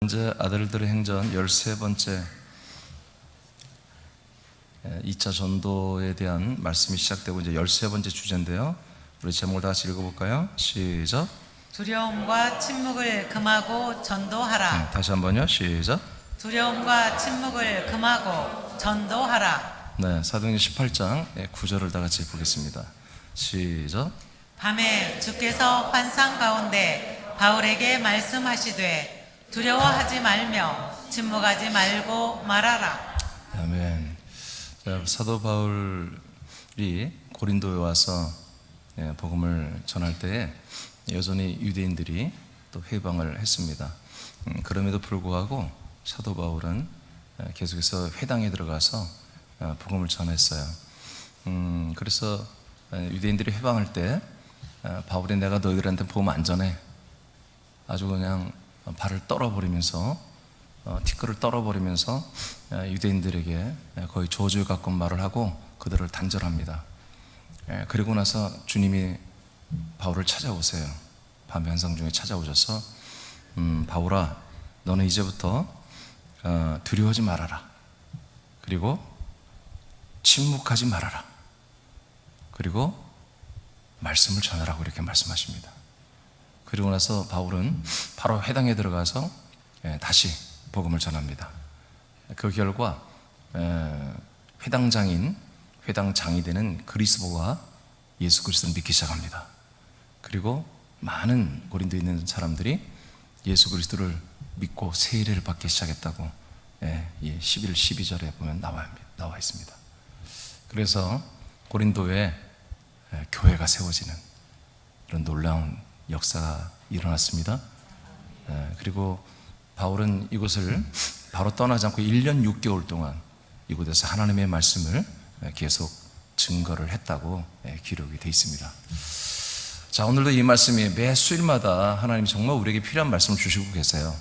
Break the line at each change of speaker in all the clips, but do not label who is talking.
현재 아들들의 행전 13번째 2차 전도에 대한 말씀이 시작되고 이제 13번째 주제인데요. 우리 제목을 다 같이 읽어볼까요? 시작.
두려움과 침묵을 금하고 전도하라.
다시 한번요. 시작.
두려움과 침묵을 금하고 전도하라.
네, 사도행전 18장 9절을 다 같이 보겠습니다. 시작.
밤에 주께서 환상 가운데 바울에게 말씀하시되 두려워하지 말며 침묵하지 말고 말하라.
아멘. 자, 사도 바울이 고린도에 와서 복음을 전할 때에 여전히 유대인들이 또 회방을 했습니다. 그럼에도 불구하고 사도 바울은 계속해서 회당에 들어가서 복음을 전했어요. 그래서 유대인들이 회방할 때 바울이 내가 너희들한테 복음 안 전해. 아주 그냥 발을 떨어버리면서 티끌을 떨어버리면서 유대인들에게 거의 저주에 가까운 말을 하고 그들을 단절합니다. 그리고 나서 주님이 바울을 찾아오세요. 밤의 환상 중에 찾아오셔서 바울아, 너는 이제부터 두려워하지 말아라. 그리고 침묵하지 말아라. 그리고 말씀을 전하라고 이렇게 말씀하십니다. 그리고 나서 바울은 바로 회당에 들어가서 다시 복음을 전합니다. 그 결과 회당장이 되는 그리스도가 예수 그리스도를 믿기 시작합니다. 그리고 많은 고린도에 있는 사람들이 예수 그리스도를 믿고 세례를 받기 시작했다고 11, 12절에 보면 나와 있습니다. 그래서 고린도에 교회가 세워지는 그런 놀라운 역사가 일어났습니다. 그리고 바울은 이곳을 바로 떠나지 않고 1년 6개월 동안 이곳에서 하나님의 말씀을 계속 증거를 했다고 기록이 되어 있습니다. 자, 오늘도 이 말씀이 매 수일마다 하나님이 정말 우리에게 필요한 말씀을 주시고 계세요.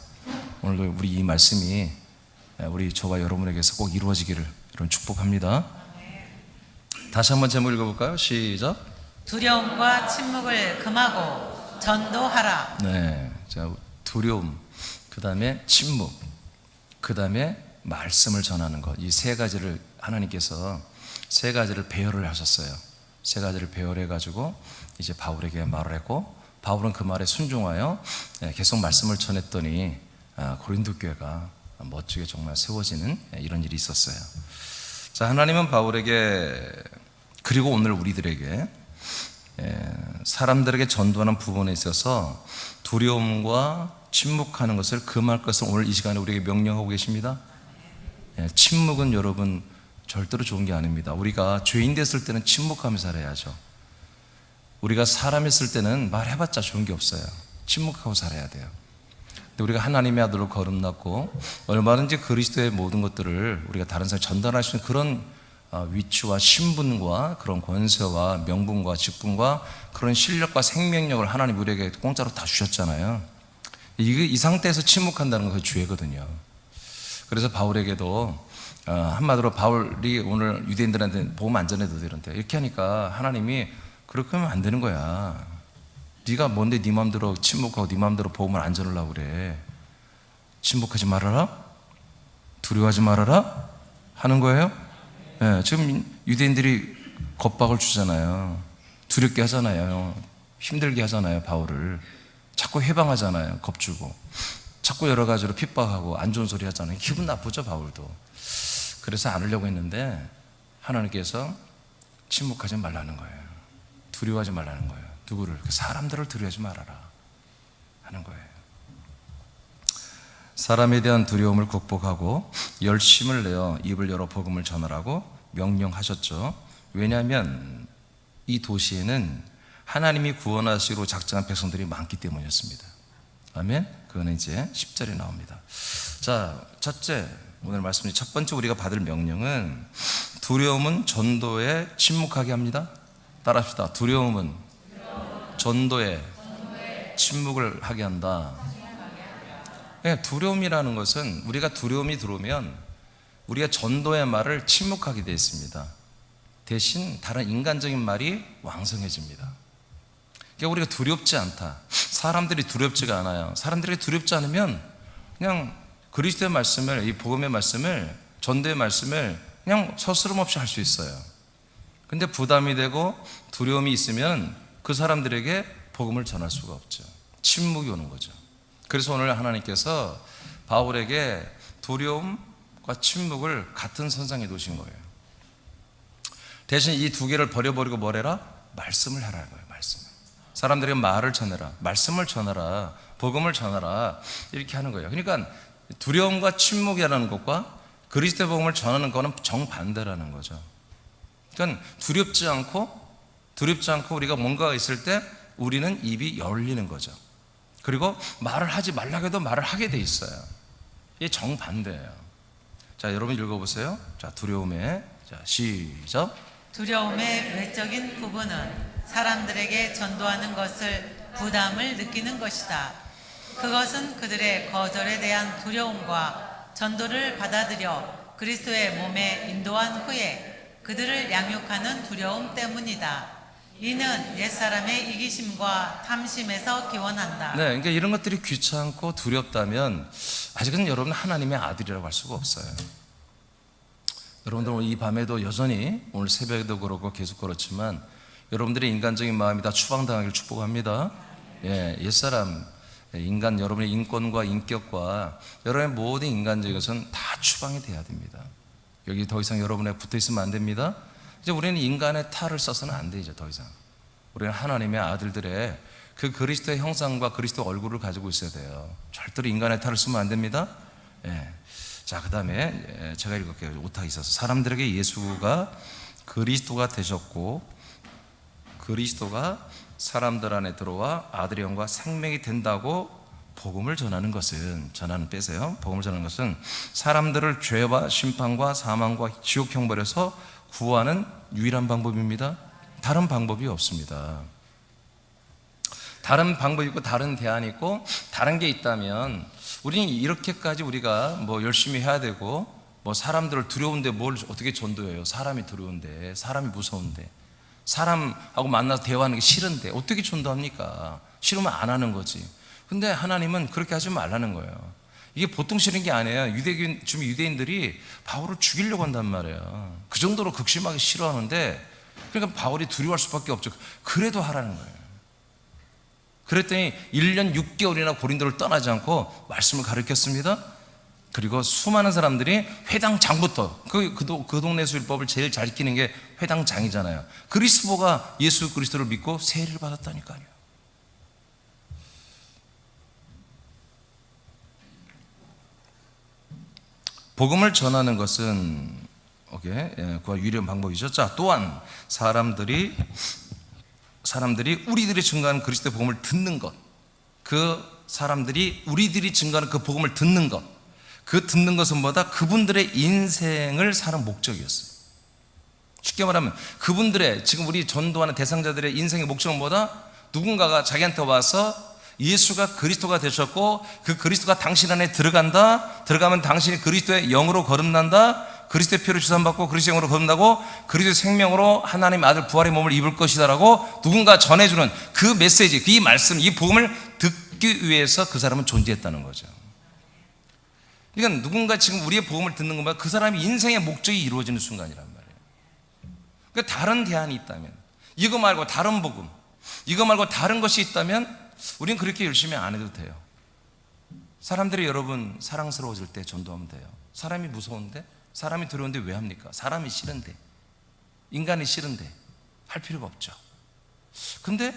오늘도 우리 이 말씀이 우리 저와 여러분에게서 꼭 이루어지기를 이런 축복합니다. 다시 한번 제목 읽어볼까요? 시작.
두려움과 침묵을 금하고 전도하라.
네, 자, 두려움, 그 다음에 침묵, 그 다음에 말씀을 전하는 것. 이 세 가지를 하나님께서 세 가지를 배열을 하셨어요. 세 가지를 배열해가지고 이제 바울에게 말을 했고, 바울은 그 말에 순종하여 계속 말씀을 전했더니 고린도 교회가 멋지게 정말 세워지는 이런 일이 있었어요. 자, 하나님은 바울에게, 그리고 오늘 우리들에게 사람들에게 전도하는 부분에 있어서 두려움과 침묵하는 것을 금할 것을 오늘 이 시간에 우리에게 명령하고 계십니다. 침묵은 여러분 절대로 좋은 게 아닙니다. 우리가 죄인 됐을 때는 침묵하면서 살아야죠. 우리가 사람했을 때는 말해봤자 좋은 게 없어요. 침묵하고 살아야 돼요. 근데 우리가 하나님의 아들로 거듭났고 얼마든지 그리스도의 모든 것들을 우리가 다른 사람에 전달할 수 있는 그런 위치와 신분과 그런 권세와 명분과 직분과 그런 실력과 생명력을 하나님 우리에게 공짜로 다 주셨잖아요. 이 상태에서 침묵한다는 것이 죄거든요. 그래서 바울에게도 한마디로 바울이 오늘 유대인들한테 복음 안 전해도 되는데 이렇게 하니까 하나님이 그렇게 하면 안 되는 거야. 네가 뭔데 네 마음대로 침묵하고 네 마음대로 복음을 안 전하려고 그래. 침묵하지 말아라, 두려워하지 말아라 하는 거예요. 지금 유대인들이 겁박을 주잖아요. 두렵게 하잖아요. 힘들게 하잖아요. 바울을 자꾸 해방하잖아요. 겁주고 자꾸 여러 가지로 핍박하고 안 좋은 소리 하잖아요. 기분 나쁘죠, 바울도. 그래서 안 하려고 했는데 하나님께서 침묵하지 말라는 거예요. 두려워하지 말라는 거예요. 누구를? 그 사람들을 두려워하지 말아라 하는 거예요. 사람에 대한 두려움을 극복하고 열심을 내어 입을 열어 복음을 전하라고 명령하셨죠. 왜냐하면 이 도시에는 하나님이 구원하시기로 작정한 백성들이 많기 때문이었습니다. 아멘. 그거는 이제 10절에 나옵니다. 자, 첫째, 오늘 말씀 첫 번째 우리가 받을 명령은 두려움은 전도에 침묵하게 합니다. 따라합시다. 두려움은 전도에 침묵을 하게 한다. 두려움이라는 것은 우리가 두려움이 들어오면 우리가 전도의 말을 침묵하게 되어 있습니다. 대신 다른 인간적인 말이 왕성해집니다. 그러니까 우리가 두렵지 않다. 사람들이 두렵지가 않아요. 사람들이 두렵지 않으면 그냥 그리스도의 말씀을, 이 복음의 말씀을, 전도의 말씀을 그냥 서스럼 없이 할 수 있어요. 근데 부담이 되고 두려움이 있으면 그 사람들에게 복음을 전할 수가 없죠. 침묵이 오는 거죠. 그래서 오늘 하나님께서 바울에게 두려움과 침묵을 같은 선상에 놓으신 거예요. 대신 이 두 개를 버려버리고 뭘 해라? 말씀을 하라는 거예요. 말씀을. 사람들에게 말을 전해라, 말씀을 전하라, 복음을 전하라, 이렇게 하는 거예요. 그러니까 두려움과 침묵이라는 것과 그리스도의 복음을 전하는 것은 정반대라는 거죠. 그러니까 두렵지 않고 우리가 뭔가가 있을 때 우리는 입이 열리는 거죠. 그리고 말을 하지 말라고 해도 말을 하게 돼 있어요. 이게 정반대예요. 자, 여러분 읽어보세요. 자, 두려움의, 자, 시작.
두려움의 외적인 부분은 사람들에게 전도하는 것을 부담을 느끼는 것이다. 그것은 그들의 거절에 대한 두려움과 전도를 받아들여 그리스도의 몸에 인도한 후에 그들을 양육하는 두려움 때문이다. 이는 옛사람의 이기심과 탐심에서 기원한다.
네, 그러니까 이런 것들이 귀찮고 두렵다면 아직은 여러분 하나님의 아들이라고 할 수가 없어요. 여러분들 오늘 이 밤에도 여전히, 오늘 새벽에도 그렇고 계속 그렇지만 여러분들의 인간적인 마음이 다 추방당하길 축복합니다. 예, 옛사람, 인간, 여러분의 인권과 인격과 여러분의 모든 인간적인 것은 다 추방이 돼야 됩니다. 여기 더 이상 여러분에 붙어 있으면 안 됩니다. 이제 우리는 인간의 탈을 써서는 안 돼, 이제 더 이상. 우리는 하나님의 아들들의 그 그리스도의 형상과 그리스도 얼굴을 가지고 있어야 돼요. 절대로 인간의 탈을 쓰면 안 됩니다. 예. 자, 그 다음에 제가 읽을게요. 오타가 있어서. 사람들에게 예수가 그리스도가 되셨고 그리스도가 사람들 안에 들어와 아들의 영과 생명이 된다고 복음을 전하는 것은, 전하는 빼세요. 복음을 전하는 것은 사람들을 죄와 심판과 사망과 지옥 형벌에서 구하는 유일한 방법입니다. 다른 방법이 없습니다. 다른 방법이 있고 다른 대안이 있고 다른 게 있다면 우리는 이렇게까지 우리가 뭐 열심히 해야 되고 뭐 사람들을 두려운데 뭘 어떻게 전도해요? 사람이 두려운데, 사람이 무서운데, 사람하고 만나서 대화하는 게 싫은데 어떻게 전도합니까? 싫으면 안 하는 거지. 근데 하나님은 그렇게 하지 말라는 거예요. 이게 보통 싫은 게 아니에요. 지금 유대인들이 바울을 죽이려고 한단 말이에요. 그 정도로 극심하게 싫어하는데, 그러니까 바울이 두려워할 수밖에 없죠. 그래도 하라는 거예요. 그랬더니 1년 6개월이나 고린도를 떠나지 않고 말씀을 가르쳤습니다. 그리고 수많은 사람들이 회당장부터, 그 동네에서 율법을 제일 잘 지키는 게 회당장이잖아요. 그리스도가 예수 그리스도를 믿고 세례를 받았다니까요. 복음을 전하는 것은 그와 유일한 방법이죠. 자, 또한 사람들이 우리들이 증거하는 그리스도의 복음을 듣는 것, 그 사람들이 우리들이 증거하는 그 복음을 듣는 것, 그 듣는 것은 뭐다? 그분들의 인생을 사는 목적이었어요. 쉽게 말하면 그분들의, 지금 우리 전도하는 대상자들의 인생의 목적은 뭐다? 누군가가 자기한테 와서 예수가 그리스도가 되셨고 그 그리스도가 당신 안에 들어가면 당신이 그리스도의 영으로 거듭난다, 그리스도의 피로 주산받고 그리스도의 영으로 거듭나고 그리스도의 생명으로 하나님 아들 부활의 몸을 입을 것이다라고 누군가 전해주는 그 메시지, 이 말씀, 이 복음을 듣기 위해서 그 사람은 존재했다는 거죠. 그러니까 누군가 지금 우리의 복음을 듣는 것보다 그 사람의 인생의 목적이 이루어지는 순간이란 말이에요. 그러니까 다른 대안이 있다면, 이거 말고 다른 복음, 이거 말고 다른 것이 있다면 우리는 그렇게 열심히 안 해도 돼요. 사람들이 여러분 사랑스러워질 때 전도하면 돼요. 사람이 무서운데, 사람이 두려운데 왜 합니까? 사람이 싫은데, 인간이 싫은데 할 필요가 없죠. 근데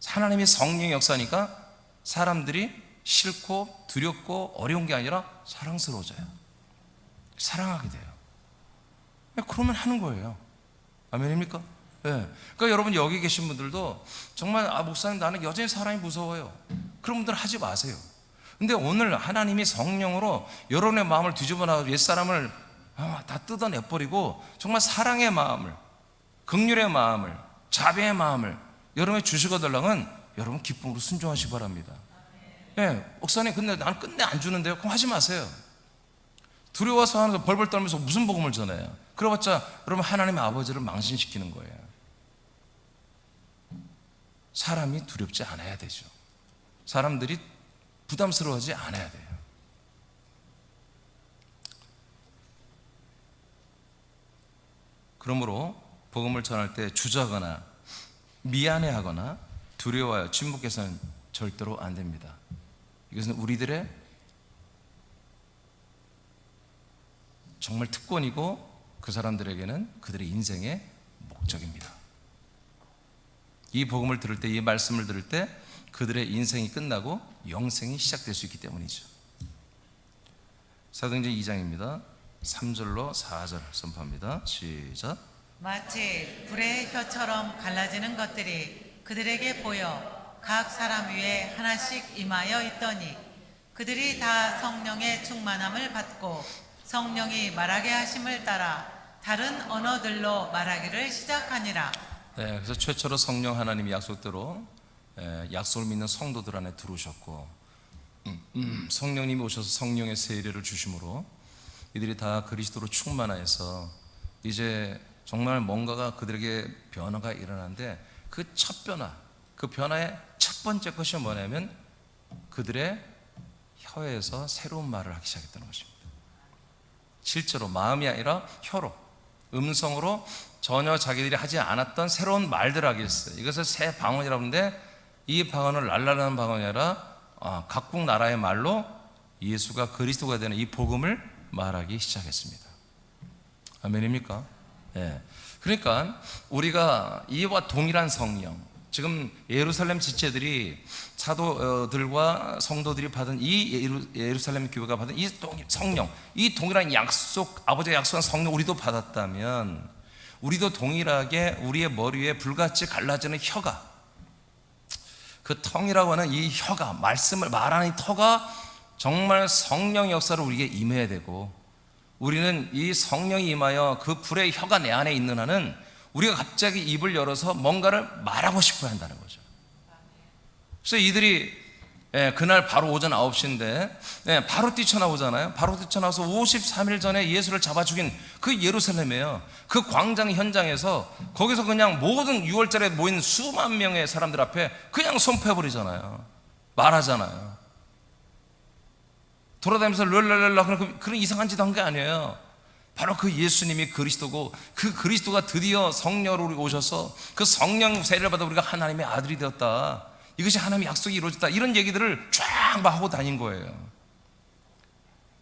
하나님의 성령의 역사니까 사람들이 싫고 두렵고 어려운 게 아니라 사랑스러워져요. 사랑하게 돼요. 그러면 하는 거예요. 아멘입니까? 네. 그러니까 여러분 여기 계신 분들도 정말 목사님 나는 여전히 사람이 무서워요. 그런 분들 하지 마세요. 근데 오늘 하나님이 성령으로 여러분의 마음을 뒤집어놔서 옛사람을 다 뜯어내버리고 정말 사랑의 마음을, 긍휼의 마음을, 자비의 마음을 여러분의 주시고 달라는 여러분 기쁨으로 순종하시기 바랍니다. 예, 목사님 근데 나는 끝내 안 주는데요. 그럼 하지 마세요. 두려워서 하면서 벌벌 떨면서 무슨 복음을 전해요? 그래봤자 여러분 하나님의 아버지를 망신시키는 거예요. 사람이 두렵지 않아야 되죠. 사람들이 부담스러워하지 않아야 돼요. 그러므로 복음을 전할 때 주저하거나 미안해하거나 두려워하여 침묵해서는 절대로 안 됩니다. 이것은 우리들의 정말 특권이고 그 사람들에게는 그들의 인생의 목적입니다. 이 복음을 들을 때, 이 말씀을 들을 때 그들의 인생이 끝나고 영생이 시작될 수 있기 때문이죠. 사도행전 2장입니다. 3절로 4절 선포합니다. 시작.
마치 불의 혀처럼 갈라지는 것들이 그들에게 보여 각 사람 위에 하나씩 임하여 있더니 그들이 다 성령의 충만함을 받고 성령이 말하게 하심을 따라 다른 언어들로 말하기를 시작하니라.
네, 그래서 최초로 성령 하나님이 약속대로 약속을 믿는 성도들 안에 들어오셨고 성령님이 오셔서 성령의 세례를 주심으로 이들이 다 그리스도로 충만하여서 이제 정말 뭔가가 그들에게 변화가 일어나는데 그 첫 변화, 그 변화의 첫 번째 것이 뭐냐면 그들의 혀에서 새로운 말을 하기 시작했다는 것입니다. 실제로 마음이 아니라 혀로, 음성으로 전혀 자기들이 하지 않았던 새로운 말들을 하게 했어요. 이것을 새 방언이라고 하는데 이 방언을 랄랄하는 방언이 아니라 각국 나라의 말로 예수가 그리스도가 되는 이 복음을 말하기 시작했습니다. 아멘입니까? 예. 그러니까 우리가 이와 동일한 성령, 지금 예루살렘 지체들이 사도들과 성도들이 받은 이 예루살렘 교회가 받은 이 성령, 이 동일한 약속, 아버지가 약속한 성령 우리도 받았다면 우리도 동일하게 우리의 머리 위에 불같이 갈라지는 혀가, 그 텅이라고 하는 이 혀가, 말씀을 말하는 이 터가 정말 성령의 역사를 우리에게 임해야 되고, 우리는 이 성령이 임하여 그 불의 혀가 내 안에 있는 한은 우리가 갑자기 입을 열어서 뭔가를 말하고 싶어야 한다는 거죠. 그래서 이들이 그날 바로 오전 9시인데 바로 뛰쳐나오잖아요. 바로 뛰쳐나와서 53일 전에 예수를 잡아 죽인 그 예루살렘이에요. 그 광장 현장에서 거기서 그냥 모든 6월절에 모인 수만 명의 사람들 앞에 그냥 선포해버리잖아요. 말하잖아요. 돌아다니면서 랄랄랄라 그런 이상한 짓 한 게 아니에요. 바로 그 예수님이 그리스도고, 그 그리스도가 드디어 성령으로 오셔서 그 성령 세례를 받아 우리가 하나님의 아들이 되었다, 이것이 하나님의 약속이 이루어졌다, 이런 얘기들을 쫙 하고 다닌 거예요.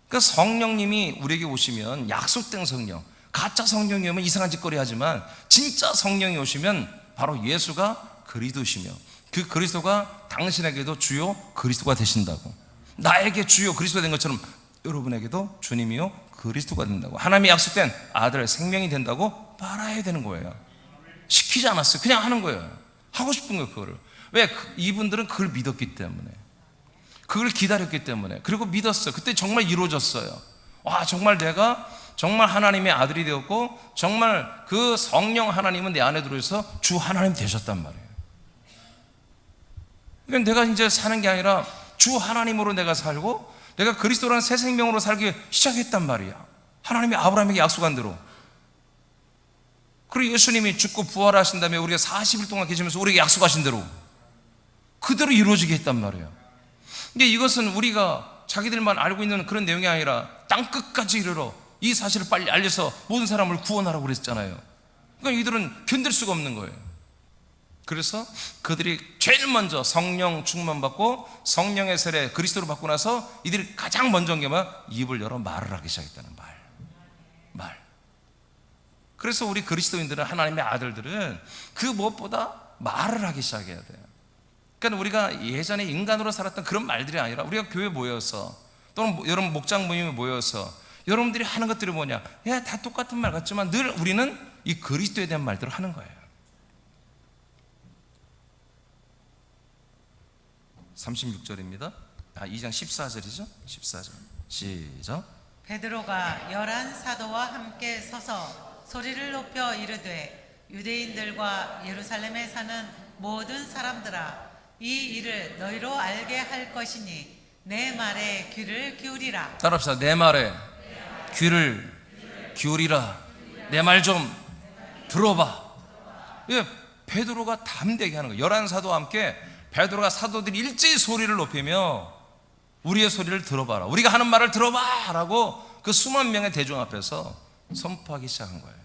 그러니까 성령님이 우리에게 오시면, 약속된 성령, 가짜 성령이 오면 이상한 짓거리 하지만 진짜 성령이 오시면 바로 예수가 그리스도시며 그 그리스도가 당신에게도 주요 그리스도가 되신다고, 나에게 주요 그리스도가 된 것처럼 여러분에게도 주님이요 그리스도가 된다고, 하나님의 약속된 아들, 생명이 된다고 말아야 되는 거예요. 시키지 않았어요. 그냥 하는 거예요. 하고 싶은 거예요. 그거를. 왜? 이분들은 그걸 믿었기 때문에, 그걸 기다렸기 때문에, 그리고 믿었어요. 그때 정말 이루어졌어요. 와, 정말 내가 정말 하나님의 아들이 되었고, 정말 그 성령 하나님은 내 안에 들어와서 주 하나님 되셨단 말이에요. 그러니까 내가 이제 사는 게 아니라 주 하나님으로 내가 살고, 내가 그리스도라는 새 생명으로 살기 시작했단 말이야. 하나님이 아브라함에게 약속한 대로. 그리고 예수님이 죽고 부활하신 다음에 우리가 40일 동안 계시면서 우리에게 약속하신 대로 그대로 이루어지게 했단 말이에요. 근데 이것은 우리가 자기들만 알고 있는 그런 내용이 아니라 땅끝까지 이르러 이 사실을 빨리 알려서 모든 사람을 구원하라고 그랬잖아요. 그러니까 이들은 견딜 수가 없는 거예요. 그래서 그들이 제일 먼저 성령 충만받고 성령의 세례 그리스도로 받고 나서 이들이 가장 먼저 한 게 뭐야? 입을 열어 말을 하기 시작했다는 말. 그래서 우리 그리스도인들은, 하나님의 아들들은 그 무엇보다 말을 하기 시작해야 돼요. 그러니까 우리가 예전에 인간으로 살았던 그런 말들이 아니라 우리가 교회에 모여서, 또는 여러분 목장 모임에 모여서 여러분들이 하는 것들이 뭐냐? 다 똑같은 말 같지만 늘 우리는 이 그리스도에 대한 말들을 하는 거예요. 36절입니다. 2장 14절이죠. 14절 시작.
베드로가 11 사도와 함께 서서 소리를 높여 이르되 유대인들과 예루살렘에 사는 모든 사람들아, 이 일을 너희로 알게 할 것이니 내 말에 귀를 기울이라. 따라합시다.
내 말에 귀를 기울이라. 내 말 좀 들어봐. 예, 베드로가 담대게 하는 거예요. 11 사도와 함께 베드로가 사도들이 일제히 소리를 높이며 우리의 소리를 들어봐라, 우리가 하는 말을 들어봐 라고 그 수만 명의 대중 앞에서 선포하기 시작한 거예요.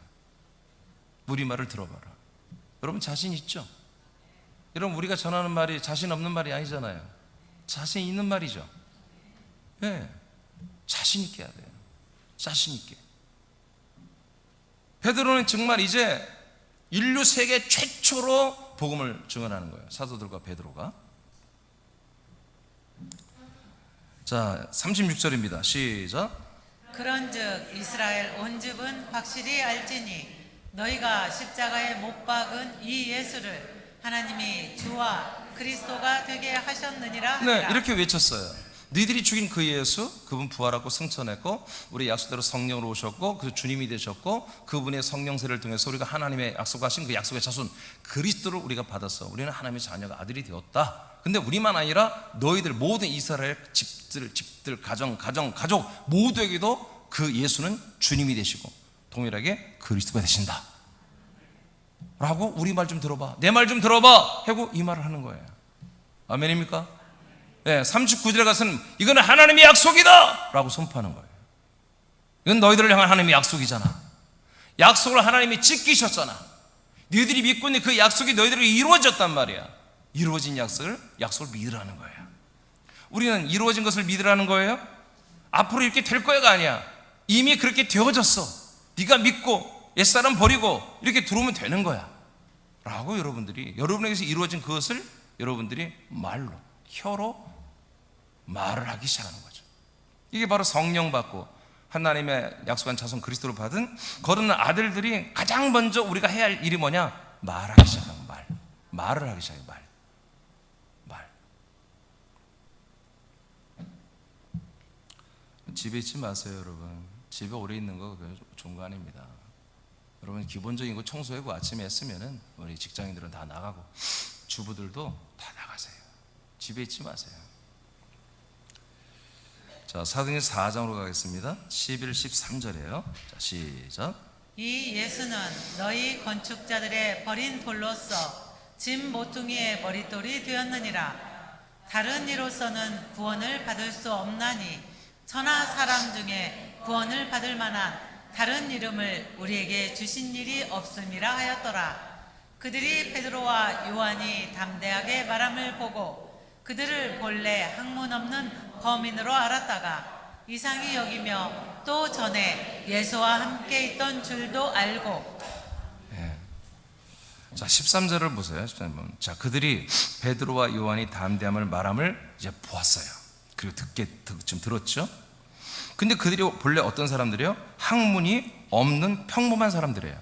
우리 말을 들어봐라. 여러분 자신 있죠? 여러분 우리가 전하는 말이 자신 없는 말이 아니잖아요. 자신 있는 말이죠. 네. 자신 있게 해야 돼요. 자신 있게. 베드로는 정말 이제 인류 세계 최초로 복음을 증언하는 거예요. 사도들과 베드로가. 자, 36절입니다. 시작.
그런즉 이스라엘 온 집은 확실히 알지니 너희가 십자가에 못 박은 이 예수를 하나님이 주와 그리스도가 되게 하셨느니라 하니라.
네, 이렇게 외쳤어요. 너희들이 죽인 그 예수, 그분 부활하고 승천했고 우리 약속대로 성령으로 오셨고 그 주님이 되셨고 그분의 성령세를 통해서 우리가 하나님의 약속하신 그 약속의 자손 그리스도를 우리가 받았어. 우리는 하나님의 자녀가 아들이 되었다. 근데 우리만 아니라 너희들 모든 이스라엘 집들 가족 모두에게도 그 예수는 주님이 되시고 동일하게 그리스도가 되신다 라고 우리 말 좀 들어봐, 내 말 좀 들어봐 하고 이 말을 하는 거예요. 아멘입니까? 네, 39절에 가서는 이거는 하나님의 약속이다 라고 선포하는 거예요. 이건 너희들을 향한 하나님의 약속이잖아. 약속을 하나님이 지키셨잖아. 너희들이 믿고 있는 그 약속이 너희들에게 이루어졌단 말이야. 이루어진 약속을 믿으라는 거예요. 우리는 이루어진 것을 믿으라는 거예요. 앞으로 이렇게 될 거야가 아니야. 이미 그렇게 되어졌어. 네가 믿고 옛사람 버리고 이렇게 들어오면 되는 거야 라고 여러분에게서 이루어진 그것을 여러분들이 말로, 혀로 말을 하기 시작하는 거죠. 이게 바로 성령 받고 하나님의 약속한 자손 그리스도를 받은 거듭난 아들들이 가장 먼저 우리가 해야 할 일이 뭐냐? 말하기 시작하는 말. 말을 하기 시작해요. 말. 집에 있지 마세요, 여러분. 집에 오래 있는 거 좋은 거 아닙니다. 여러분 기본적인 거 청소하고 아침에 했으면은 우리 직장인들은 다 나가고 주부들도 다 나가세요. 집에 있지 마세요. 자, 사도행전 4장으로 가겠습니다. 11, 13절이에요. 자, 시작.
이 예수는 너희 건축자들의 버린 돌로서 짐 모퉁이의 머릿돌이 되었느니라. 다른 이로서는 구원을 받을 수 없나니 천하 사람 중에 구원을 받을 만한 다른 이름을 우리에게 주신 일이 없음이라 하였더라. 그들이 베드로와 요한이 담대하게 말함을 보고 그들을 본래 학문 없는 범인으로 알았다가 이상히 여기며 또 전에 예수와 함께 있던 줄도 알고.
자, 13절을 보세요. 13절. 자, 그들이 베드로와 요한이 담대함을 말함을 이제 보았어요. 그리고 지금 들었죠? 근데 그들이 본래 어떤 사람들이에요? 학문이 없는 평범한 사람들이에요.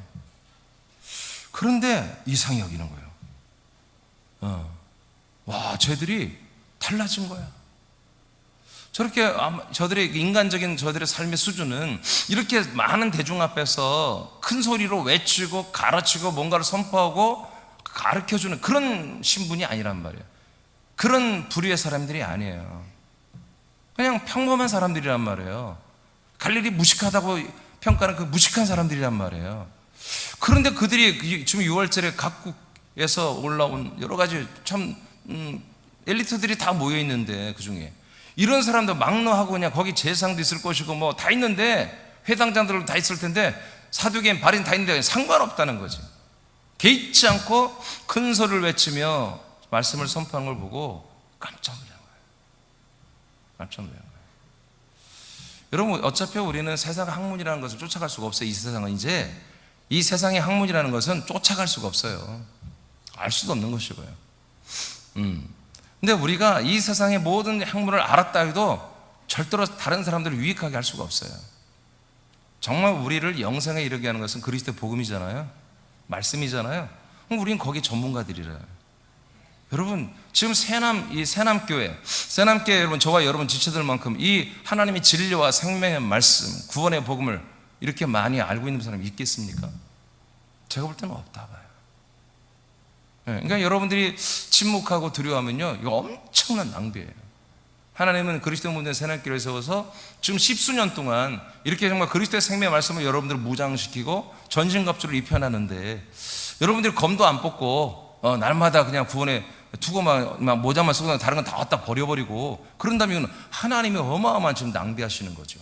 그런데 이상히 여기는 거예요. 와, 쟤들이 달라진 거야. 저렇게 저들의 인간적인 저들의 삶의 수준은 이렇게 많은 대중 앞에서 큰 소리로 외치고 가르치고 뭔가를 선포하고 가르쳐주는 그런 신분이 아니란 말이에요. 그런 부류의 사람들이 아니에요. 그냥 평범한 사람들이란 말이에요. 갈릴리 무식하다고 평가하는 그 무식한 사람들이란 말이에요. 그런데 그들이 지금 6월절에 각국에서 올라온 여러 가지 참 엘리트들이 다 모여 있는데, 그 중에 이런 사람들 막노하고 그냥 거기 재상도 있을 것이고 뭐 다 있는데, 회당장들 다 있을 텐데 사두개인 발인 다 있는데 상관없다는 거지. 개의치 않고 큰 소리를 외치며 말씀을 선포하는 걸 보고 깜짝 놀란 거예요. 깜짝 놀란 거예요. 여러분, 어차피 우리는 세상 학문이라는 것을 쫓아갈 수가 없어요. 이 세상은 이제 이 세상의 학문이라는 것은 쫓아갈 수가 없어요. 알 수도 없는 것이고요. 근데 우리가 이 세상의 모든 학문을 알았다 해도 절대로 다른 사람들을 유익하게 할 수가 없어요. 정말 우리를 영생에 이르게 하는 것은 그리스도의 복음이잖아요. 말씀이잖아요. 그럼 우리는 거기 전문가들이래요. 여러분, 지금 이 새남교회 여러분, 저와 여러분 지체들만큼 이 하나님의 진리와 생명의 말씀, 구원의 복음을 이렇게 많이 알고 있는 사람이 있겠습니까? 제가 볼 때는 없다 봐요. 그러니까 여러분들이 침묵하고 두려워하면요, 이거 엄청난 낭비예요. 하나님은 그리스도 문제 새남교회를 세워서 지금 10수년 동안 이렇게 정말 그리스도의 생명의 말씀을 여러분들을 무장시키고 전신갑주를 입혀놨는데, 여러분들이 검도 안 뽑고 날마다 그냥 구원에 투고만 모자만 쓰고 다른 건 다 갖다 버려버리고 그런다면 하나님이 어마어마한 지금 낭비하시는 거죠.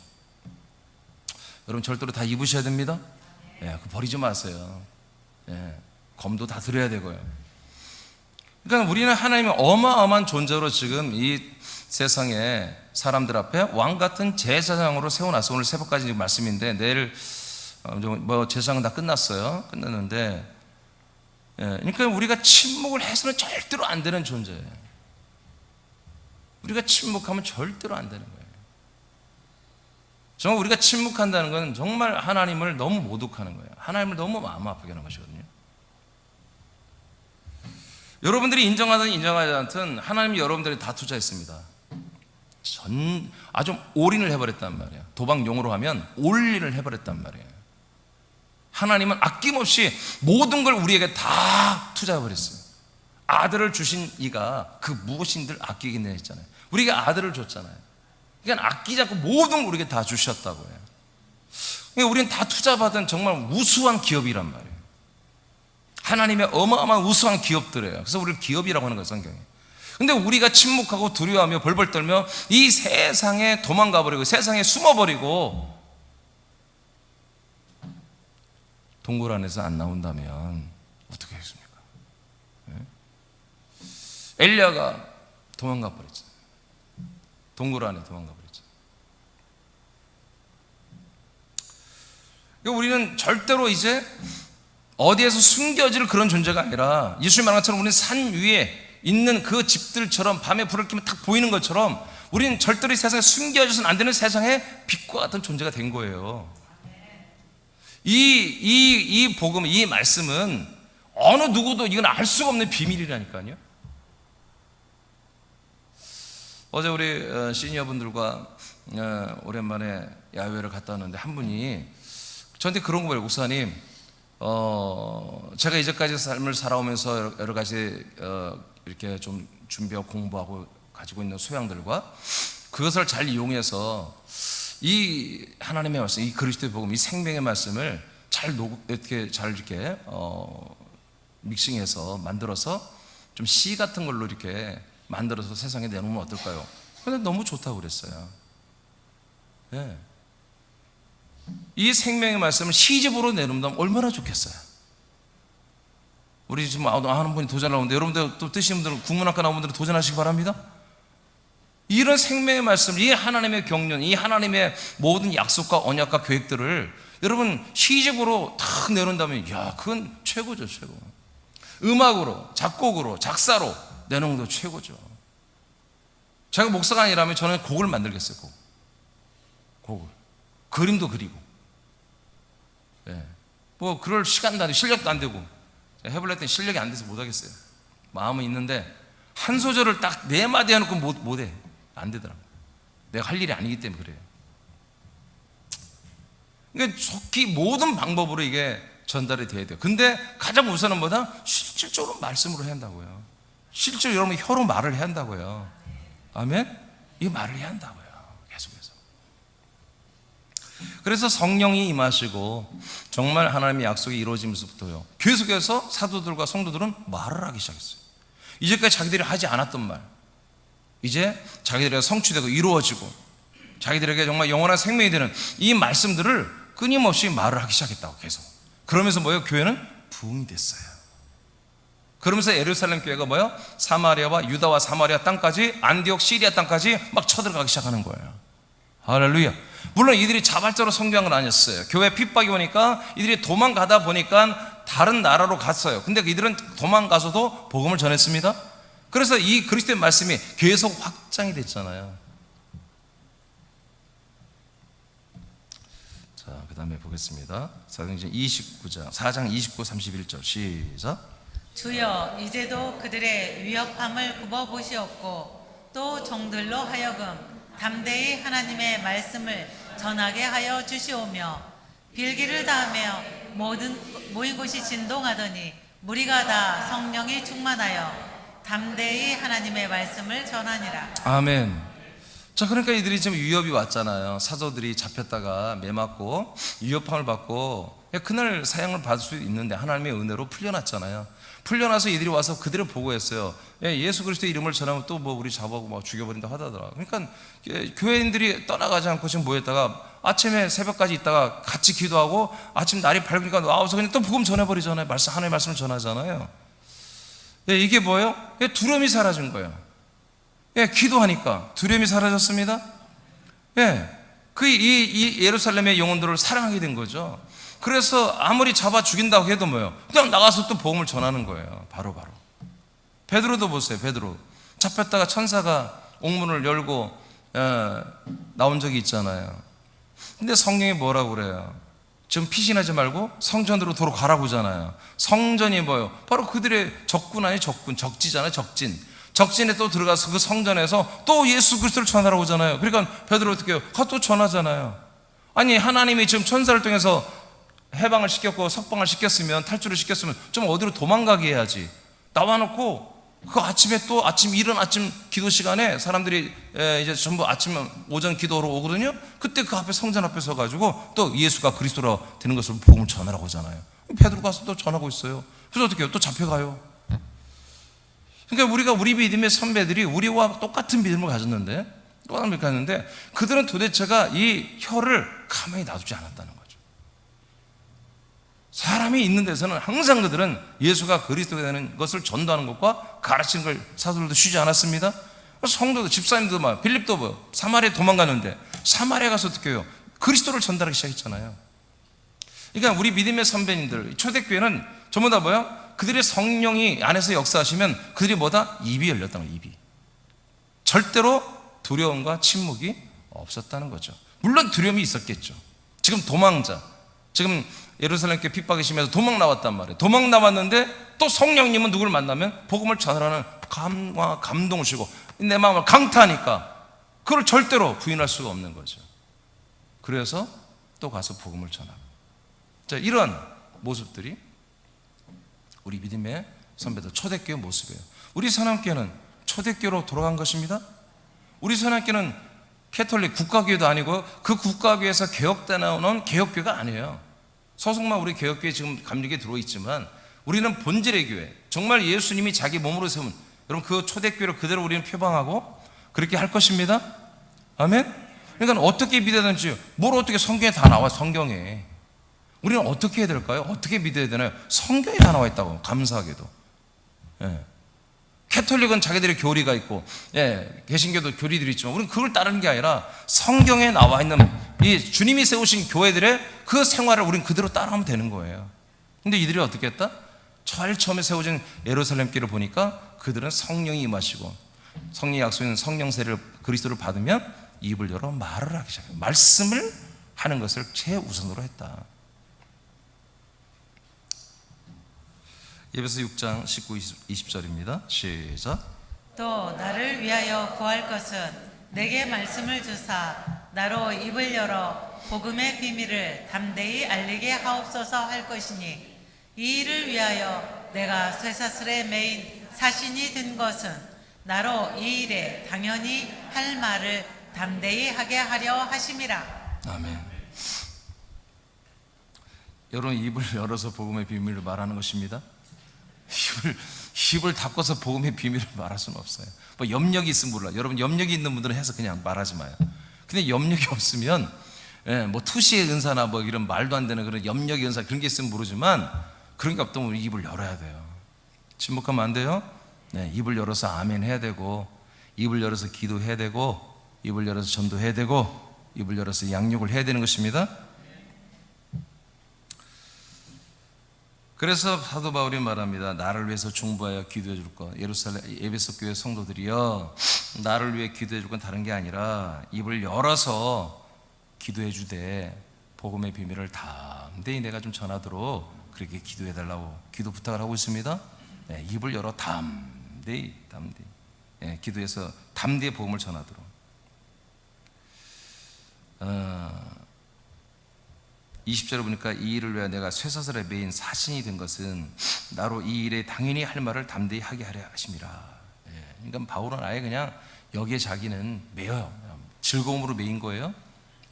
여러분, 절대로 다 입으셔야 됩니다. 그 버리지 마세요. 검도 다 드려야 되고요. 그러니까 우리는 하나님의 어마어마한 존재로 지금 이 세상에 사람들 앞에 왕 같은 제사장으로 세워놨어. 오늘 새벽까지 말씀인데 내일 뭐 제사장은 다 끝났는데 그러니까 우리가 침묵을 해서는 절대로 안 되는 존재예요. 우리가 침묵하면 절대로 안 되는 거예요. 정말 우리가 침묵한다는 건 정말 하나님을 너무 모독하는 거예요. 하나님을 너무 마음 아프게 하는 것이거든요. 여러분들이 인정하든 인정하지 않든 하나님이 여러분들이 다 투자했습니다. 아주 올인을 해버렸단 말이에요. 도박 용어로 하면 올인을 해버렸단 말이에요. 하나님은 아낌없이 모든 걸 우리에게 다 투자해버렸어요. 아들을 주신 이가 그 무엇인들 아끼겠냐 했잖아요. 우리에게 아들을 줬잖아요. 그러니까 아끼지 않고 모든 걸 우리에게 다 주셨다고 해요. 그러니까 우리는 다 투자받은 정말 우수한 기업이란 말이에요. 하나님의 어마어마한 우수한 기업들이에요. 그래서 우리를 기업이라고 하는 거예요, 성경에. 근데 우리가 침묵하고 두려워하며 벌벌 떨며 이 세상에 도망가버리고 세상에 숨어버리고 동굴 안에서 안 나온다면 어떻게 하겠습니까? 엘리야가 도망가 버렸죠. 동굴 안에 도망가 버렸죠. 우리는 절대로 이제 어디에서 숨겨질 그런 존재가 아니라 예수님 말한 것처럼 우리는 산 위에 있는 그 집들처럼 밤에 불을 켜면 딱 보이는 것처럼 우리는 절대로 이 세상에 숨겨져서는 안 되는 세상의 빛과 같은 존재가 된 거예요. 이 복음, 이 말씀은 어느 누구도 이건 알 수가 없는 비밀이라니까요. 어제 우리 시니어분들과 오랜만에 야외를 갔다 왔는데 한 분이 저한테 그런 거예요. 목사님, 제가 이제까지 삶을 살아오면서 여러 가지 이렇게 좀 준비하고 공부하고 가지고 있는 소양들과 그것을 잘 이용해서 이 하나님의 말씀, 이 그리스도의 복음, 이 생명의 말씀을 이렇게 믹싱해서 만들어서 좀 시 같은 걸로 이렇게 만들어서 세상에 내놓으면 어떨까요? 근데 너무 좋다고 그랬어요. 네. 이 생명의 말씀을 시집으로 내놓으면 얼마나 좋겠어요. 우리 지금 아는 분이 도전하는데 여러분들 또 뜨시는 분들은 국문학과 나온 분들은 도전하시기 바랍니다. 이런 생명의 말씀, 이 하나님의 경륜, 이 하나님의 모든 약속과 언약과 계획들을 여러분 시집으로 탁 내놓는다면 그건 최고죠, 최고. 음악으로, 작곡으로, 작사로 내놓은 것도 최고죠. 제가 목사가 아니라면 저는 곡을 만들겠어요. 곡을. 그림도 그리고. 뭐 그럴 시간도 안 되고 실력도 안 되고 해볼래 했더니 실력이 안 돼서 못하겠어요. 마음은 있는데 한 소절을 딱 4마디 해놓고 못해. 안 되더라고. 내가 할 일이 아니기 때문에 그래요. 그러니까 좋게 모든 방법으로 이게 전달이 돼야 돼요. 근데 가장 우선은 뭐다? 실질적으로 말씀으로 해야 한다고요. 실제로 여러분 혀로 말을 해야 한다고요. 아멘? 이 말을 해야 한다고요. 계속해서. 그래서 성령이 임하시고 정말 하나님의 약속이 이루어지면서부터요, 계속해서 사도들과 성도들은 말을 하기 시작했어요. 이제까지 자기들이 하지 않았던 말, 이제 자기들에게 성취되고 이루어지고 자기들에게 정말 영원한 생명이 되는 이 말씀들을 끊임없이 말을 하기 시작했다고. 계속. 그러면서 뭐예요? 교회는 부흥이 됐어요. 그러면서 예루살렘 교회가 뭐예요? 사마리아와 유다와 사마리아 땅까지, 안디옥 시리아 땅까지 막 쳐들어가기 시작하는 거예요. 할렐루야. 물론 이들이 자발적으로 성교한 건 아니었어요. 교회 핍박이 오니까 이들이 도망가다 보니까 다른 나라로 갔어요. 근데 이들은 도망가서도 복음을 전했습니다. 그래서 이 그리스도의 말씀이 계속 확장이 됐잖아요. 자, 그 다음에 보겠습니다. 사도행전 4장 29, 31절 시작.
주여, 이제도 그들의 위협함을 굽어보시옵고 또 종들로 하여금 담대히 하나님의 말씀을 전하게 하여 주시오며, 빌기를 다하며 모인 곳이 진동하더니 무리가 다 성령이 충만하여 담대히 하나님의 말씀을 전하니라.
아멘. 자, 그러니까 이들이 지금 위협이 왔잖아요. 사도들이 잡혔다가 매맞고 위협함을 받고 그날 사형을 받을 수 있는데 하나님의 은혜로 풀려났잖아요. 풀려나서 이들이 와서 그들을 보고했어요. 예수 그리스도의 이름을 전하면 또 뭐 우리 잡아고 막 죽여버린다 하더라. 그러니까 교회인들이 떠나가지 않고 지금 모였다가 아침에 새벽까지 있다가 같이 기도하고 아침 날이 밝으니까 나와서 그냥 또 복음 전해버리잖아요. 하나님의 말씀을 전하잖아요. 예, 이게 뭐예요? 예, 두려움이 사라진 거예요. 예, 기도하니까 두려움이 사라졌습니다. 예, 이 예루살렘의 영혼들을 사랑하게 된 거죠. 그래서 아무리 잡아 죽인다고 해도 뭐예요? 그냥 나가서 또 복음을 전하는 거예요. 바로바로. 베드로도 보세요. 베드로 잡혔다가 천사가 옥문을 열고 나온 적이 있잖아요. 근데 성경이 뭐라고 그래요? 지금 피신하지 말고 성전으로 돌아가라고 하잖아요. 성전이 뭐예요? 바로 그들의 적군 아니 적군, 적지잖아요. 적진에 또 들어가서 그 성전에서 또 예수 그리스도를 전하라고 하잖아요. 그러니까 베드로 어떻게 해요? 또 전하잖아요. 아니 하나님이 지금 천사를 통해서 해방을 시켰고 석방을 시켰으면, 탈출을 시켰으면 좀 어디로 도망가게 해야지. 나와놓고 그 아침에 또 이른 아침 기도 시간에 사람들이 이제 전부 오전 기도로 오거든요. 그때 그 앞에 성전 앞에 서가지고 또 예수가 그리스도라 되는 것을 복음을 전하라고 하잖아요. 베드로 가서 또 전하고 있어요. 그래서 어떻게 해요? 또 잡혀가요. 그러니까 우리 믿음의 선배들이 우리와 똑같은 믿음을 가졌는데 그들은 도대체가 이 혀를 가만히 놔두지 않았다는 거죠. 사람이 있는 데서는 항상 그들은 예수가 그리스도가 되는 것을 전도하는 것과 가르치는 걸 사도들도 쉬지 않았습니다. 성도도 집사님도 빌립도 사마리아에 도망갔는데 사마리아 가서 어떻게 해요? 그리스도를 전달하기 시작했잖아요. 그러니까 우리 믿음의 선배님들 초대교회는 전부 다 그들의 성령이 안에서 역사하시면 그들이 입이 열렸다는 거예요. 입이. 절대로 두려움과 침묵이 없었다는 거죠. 물론 두려움이 있었겠죠. 지금 지금 예루살렘 교회 핍박이 심해서 도망 나왔단 말이에요. 도망 나왔는데 또 성령님은 누구를 만나면 복음을 전하라는 감화 감동을 주고 내 마음을 강타하니까 그걸 절대로 부인할 수가 없는 거죠. 그래서 또 가서 복음을 전하고. 자, 이런 모습들이 우리 믿음의 선배들 초대교회 모습이에요. 우리 선함교회는 초대교회로 돌아간 것입니다. 우리 선함교회는 캐톨릭 국가교회도 아니고 그 국가교회에서 개혁돼 나오는 개혁교회가 아니에요. 소속만 우리 개혁교회 지금 감리교에 들어있지만 우리는 본질의 교회, 정말 예수님이 자기 몸으로 세운 여러분 그 초대교회를 그대로 우리는 표방하고 그렇게 할 것입니다. 아멘. 그러니까 어떻게 믿어야 되는지 뭘 어떻게 성경에 다 나와. 성경에 우리는 어떻게 해야 될까요? 어떻게 믿어야 되나요? 성경에 다 나와 있다고. 감사하게도. 예. 캐톨릭은 자기들의 교리가 있고, 개신교도 교리들이 있지만 우리는 그걸 따르는 게 아니라 성경에 나와 있는 이 주님이 세우신 교회들의 그 생활을 우리는 그대로 따라하면 되는 거예요. 근데 이들이 어떻게 했다? 제일 처음에 세워진 예루살렘 교회를 보니까 그들은 성령이 임하시고 성령의 약속인 성령세를 그리스도를 받으면 입을 열어 말을 하기 시작해요. 말씀을 하는 것을 최우선으로 했다. 에베소 6장 19, 20절입니다. 시작.
또 나를 위하여 구할 것은 내게 말씀을 주사 나로 입을 열어 복음의 비밀을 담대히 알리게 하옵소서 할 것이니 이 일을 위하여 내가 쇠사슬에 매인 사신이 된 것은 나로 이 일에 당연히 할 말을 담대히 하게 하려 하심이라.
아멘. 여러분 입을 열어서 복음의 비밀을 말하는 것입니다. 입을 닫고서 복음의 비밀을 말할 수는 없어요. 염력이 있으면 몰라. 여러분 염력이 있는 분들은 해서 그냥 말하지 마요. 근데 염력이 없으면 투시의 은사나 이런 말도 안 되는 그런 염력의 은사 그런 게 있으면 모르지만 그런 게 없다면 입을 열어야 돼요. 침묵하면 안 돼요. 입을 열어서 아멘 해야 되고, 입을 열어서 기도해야 되고, 입을 열어서 전도해야 되고, 입을 열어서 양육을 해야 되는 것입니다. 그래서 사도 바울이 말합니다. 나를 위해서 중보하여 기도해 줄 것. 에베소 교회 성도들이여, 나를 위해 기도해 줄 건 다른 게 아니라 입을 열어서 기도해 주되 복음의 비밀을 담대히 내가 좀 전하도록 그렇게 기도해 달라고 기도 부탁을 하고 있습니다. 입을 열어 담대히 기도해서 담대히 복음을 전하도록. 20절에 보니까 이 일을 위해 내가 쇠사슬에 매인 사신이 된 것은 나로 이 일에 당연히 할 말을 담대히 하게 하려 하심이라. 그러니까 바울은 아예 그냥 여기에 자기는 매여요. 즐거움으로 매인 거예요.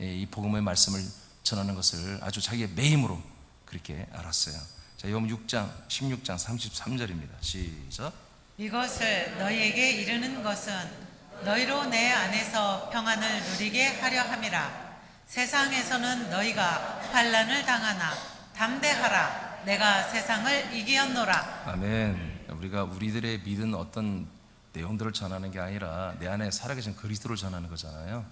이 복음의 말씀을 전하는 것을 아주 자기의 매임으로 그렇게 알았어요. 자, 요한 6장 16장 33절입니다. 시작.
이것을 너희에게 이르는 것은 너희로 내 안에서 평안을 누리게 하려 함이라. 세상에서는 너희가 환난을 당하나 담대하라. 내가 세상을 이기었노라.
아멘. 우리가 우리들의 믿은 어떤 내용들을 전하는 게 아니라 내 안에 살아계신 그리스도를 전하는 거잖아요.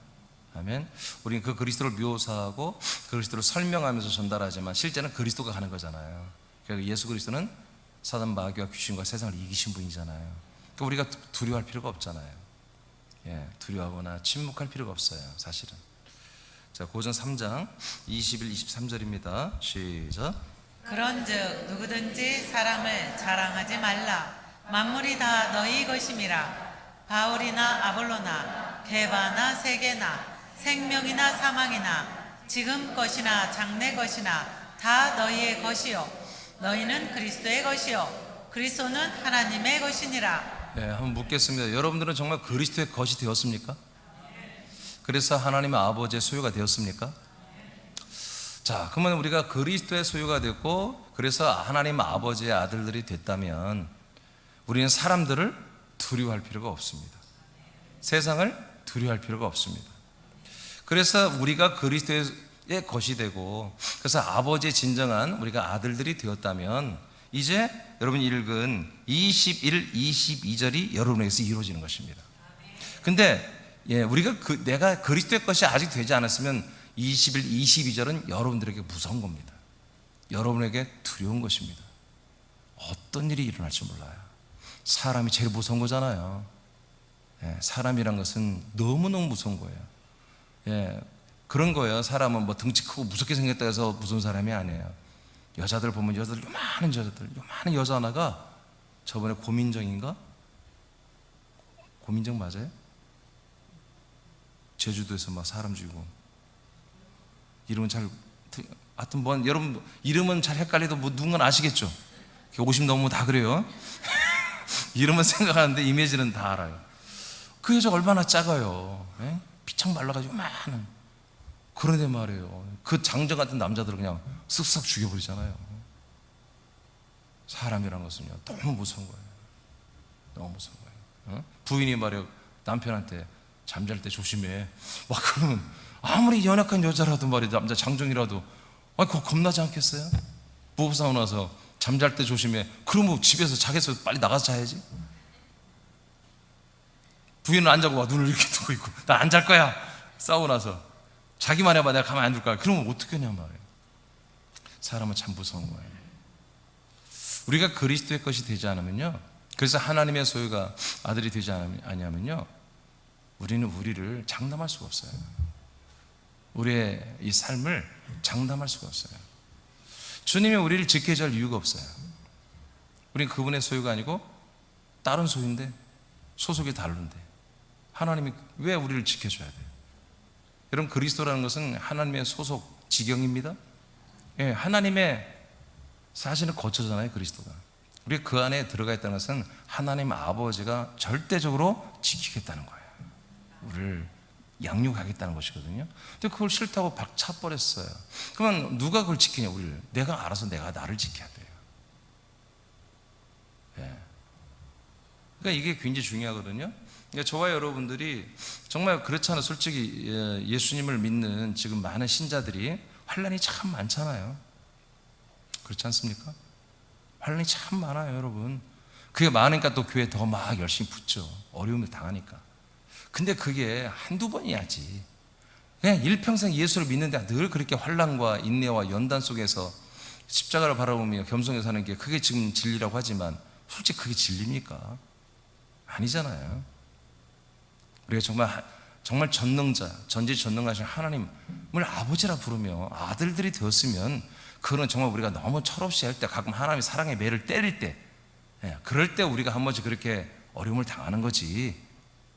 아멘. 우리는 그 그리스도를 묘사하고 그리스도를 설명하면서 전달하지만 실제는 그리스도가 가는 거잖아요. 그러니까 예수 그리스도는 사단 마귀와 귀신과 세상을 이기신 분이잖아요. 그러니까 우리가 두려워할 필요가 없잖아요. 두려워하거나 침묵할 필요가 없어요, 사실은. 자, 고전 3장 21, 23절입니다. 시작.
그런즉 누구든지 사람을 자랑하지 말라. 만물이 다 너희 것임이라. 바울이나 아볼로나 게바나 세게나 생명이나 사망이나 지금 것이나 장래 것이나 다 너희의 것이요 너희는 그리스도의 것이요 그리스도는 하나님의 것이니라.
한번 묻겠습니다. 여러분들은 정말 그리스도의 것이 되었습니까? 그래서 하나님의 아버지의 소유가 되었습니까? 자, 그러면 우리가 그리스도의 소유가 됐고 그래서 하나님 아버지의 아들들이 됐다면 우리는 사람들을 두려워할 필요가 없습니다. 세상을 두려워할 필요가 없습니다. 그래서 우리가 그리스도의 것이 되고 그래서 아버지의 진정한 우리가 아들들이 되었다면 이제 여러분이 읽은 21, 22절이 여러분에게서 이루어지는 것입니다. 근데 우리가 내가 그리스도의 것이 아직 되지 않았으면 21, 22절은 여러분들에게 무서운 겁니다. 여러분에게 두려운 것입니다. 어떤 일이 일어날지 몰라요. 사람이 제일 무서운 거잖아요. 사람이란 것은 너무너무 무서운 거예요. 그런 거예요. 사람은 뭐 등치 크고 무섭게 생겼다 해서 무서운 사람이 아니에요. 여자들 보면 요만한 여자 하나가 저번에 고민정인가? 고민정 맞아요? 제주도에서 막 사람 죽이고 이름은 잘 하여튼 뭐 여러분 이름은 잘 헷갈려도 뭐 누군가는 아시겠죠? 50 넘으면 다 그래요. 이름은 생각하는데 이미지는 다 알아요. 그 여자가 얼마나 작아요. 피창 말라가지고 많은. 그런데 말이에요, 그 장정 같은 남자들을 그냥 쓱싹 죽여버리잖아요. 사람이란 것은요 너무 무서운 거예요. 너무 무서운 거예요. 부인이 말이에요 남편한테 잠잘 때 조심해 막 그러면 아무리 연약한 여자라도 말이에요 남자 장정이라도 그거 겁나지 않겠어요? 부부싸움 나서 잠잘 때 조심해 그러면 집에서 자겠어 빨리 나가서 자야지. 부인은 안 자고 막 눈을 이렇게 뜨고 있고 나 안 잘 거야 싸우고 나서 자기만 해봐 내가 가만 안 둘 거야. 그러면 어떻게 하냐 말이에요. 사람은 참 무서운 거예요. 우리가 그리스도의 것이 되지 않으면요, 그래서 하나님의 소유가 아들이 되지 않으면요 우리는 우리를 장담할 수가 없어요. 우리의 이 삶을 장담할 수가 없어요. 주님이 우리를 지켜야 할 이유가 없어요. 우리는 그분의 소유가 아니고 다른 소유인데 소속이 다른데 하나님이 왜 우리를 지켜줘야 돼요? 여러분 그리스도라는 것은 하나님의 소속 지경입니다. 하나님의 사실은 거처잖아요. 그리스도가 우리가 그 안에 들어가 있다는 것은 하나님 아버지가 절대적으로 지키겠다는 거예요. 우리를 양육하겠다는 것이거든요. 근데 그걸 싫다고 박차버렸어요. 그러면 누가 그걸 지키냐? 우리를. 내가 알아서 내가 나를 지켜야 돼요. 그러니까 이게 굉장히 중요하거든요. 그러니까 저와 여러분들이 정말 그렇잖아요. 솔직히 예수님을 믿는 지금 많은 신자들이 환난이 참 많잖아요. 그렇지 않습니까? 환난이 참 많아요, 여러분. 그게 많으니까 또 교회 더 막 열심히 붙죠. 어려움을 당하니까. 근데 그게 한두 번이야지. 그냥 일평생 예수를 믿는데 늘 그렇게 환난과 인내와 연단 속에서 십자가를 바라보며 겸손히 사는 게 그게 지금 진리라고 하지만 솔직히 그게 진리입니까? 아니잖아요. 우리가 정말 전능자, 전지전능하신 하나님을 아버지라 부르며 아들들이 되었으면 그거는 정말 우리가 너무 철없이 할 때 가끔 하나님의 사랑의 매를 때릴 때 그럴 때 우리가 한 번씩 그렇게 어려움을 당하는 거지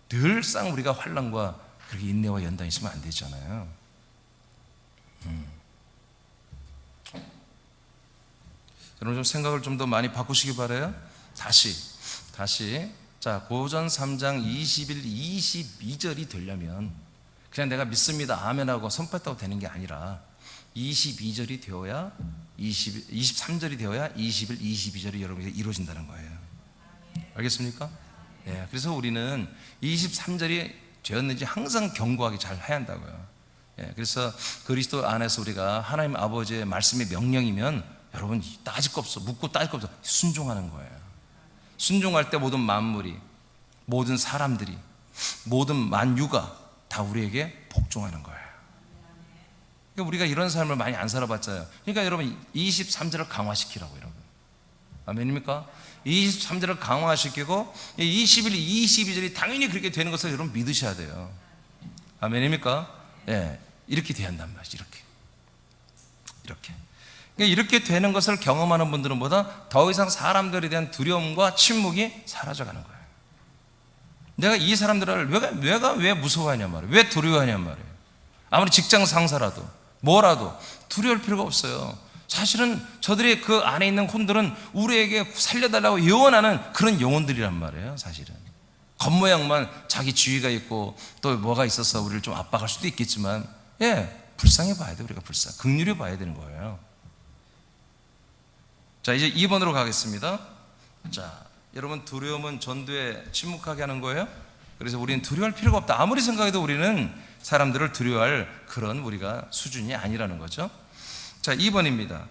늘상 우리가 환난과 그렇게 인내와 연단이 있으면 안 되잖아요. 여러분 좀 생각을 좀 더 많이 바꾸시기 바라요. 다시 자 고전 3장 21, 22절이 되려면 그냥 내가 믿습니다 아멘하고 선포했다고 되는 게 아니라 22절이 되어야 23절이 되어야 21, 22절이 여러분에게 이루어진다는 거예요. 알겠습니까? 그래서 우리는 23절이 되었는지 항상 경고하기 잘 해야 한다고요. 그래서 그리스도 안에서 우리가 하나님 아버지의 말씀이 명령이면 여러분 따질 거 없어. 묻고 따질 거 없어. 순종하는 거예요. 순종할 때 모든 만물이, 모든 사람들이, 모든 만유가 다 우리에게 복종하는 거예요. 그러니까 우리가 이런 삶을 많이 안 살아봤잖아요. 그러니까 여러분 23절을 강화시키라고 여러분. 아멘입니까? 23절을 강화시키고 21, 22절이 당연히 그렇게 되는 것을 여러분 믿으셔야 돼요. 아멘입니까? 예, 이렇게 돼야 한단 말이죠. 이렇게. 그러니까 이렇게 되는 것을 경험하는 분들은 보다 더 이상 사람들에 대한 두려움과 침묵이 사라져가는 거예요. 내가 이 사람들을 왜 무서워하냔 말이에요. 왜 두려워하냔 말이에요. 아무리 직장 상사라도 뭐라도 두려울 필요가 없어요. 사실은 저들의 그 안에 있는 혼들은 우리에게 살려달라고 예언하는 그런 영혼들이란 말이에요. 사실은 겉모양만 자기 지위가 있고 또 뭐가 있어서 우리를 좀 압박할 수도 있겠지만, 불쌍히 봐야 돼. 우리가 긍휼히 봐야 되는 거예요. 자, 이제 2번으로 가겠습니다. 자, 여러분, 두려움은 전도에 침묵하게 하는 거예요. 그래서 우리는 두려워할 필요가 없다. 아무리 생각해도 우리는 사람들을 두려워할 그런 우리가 수준이 아니라는 거죠. 자, 2번입니다.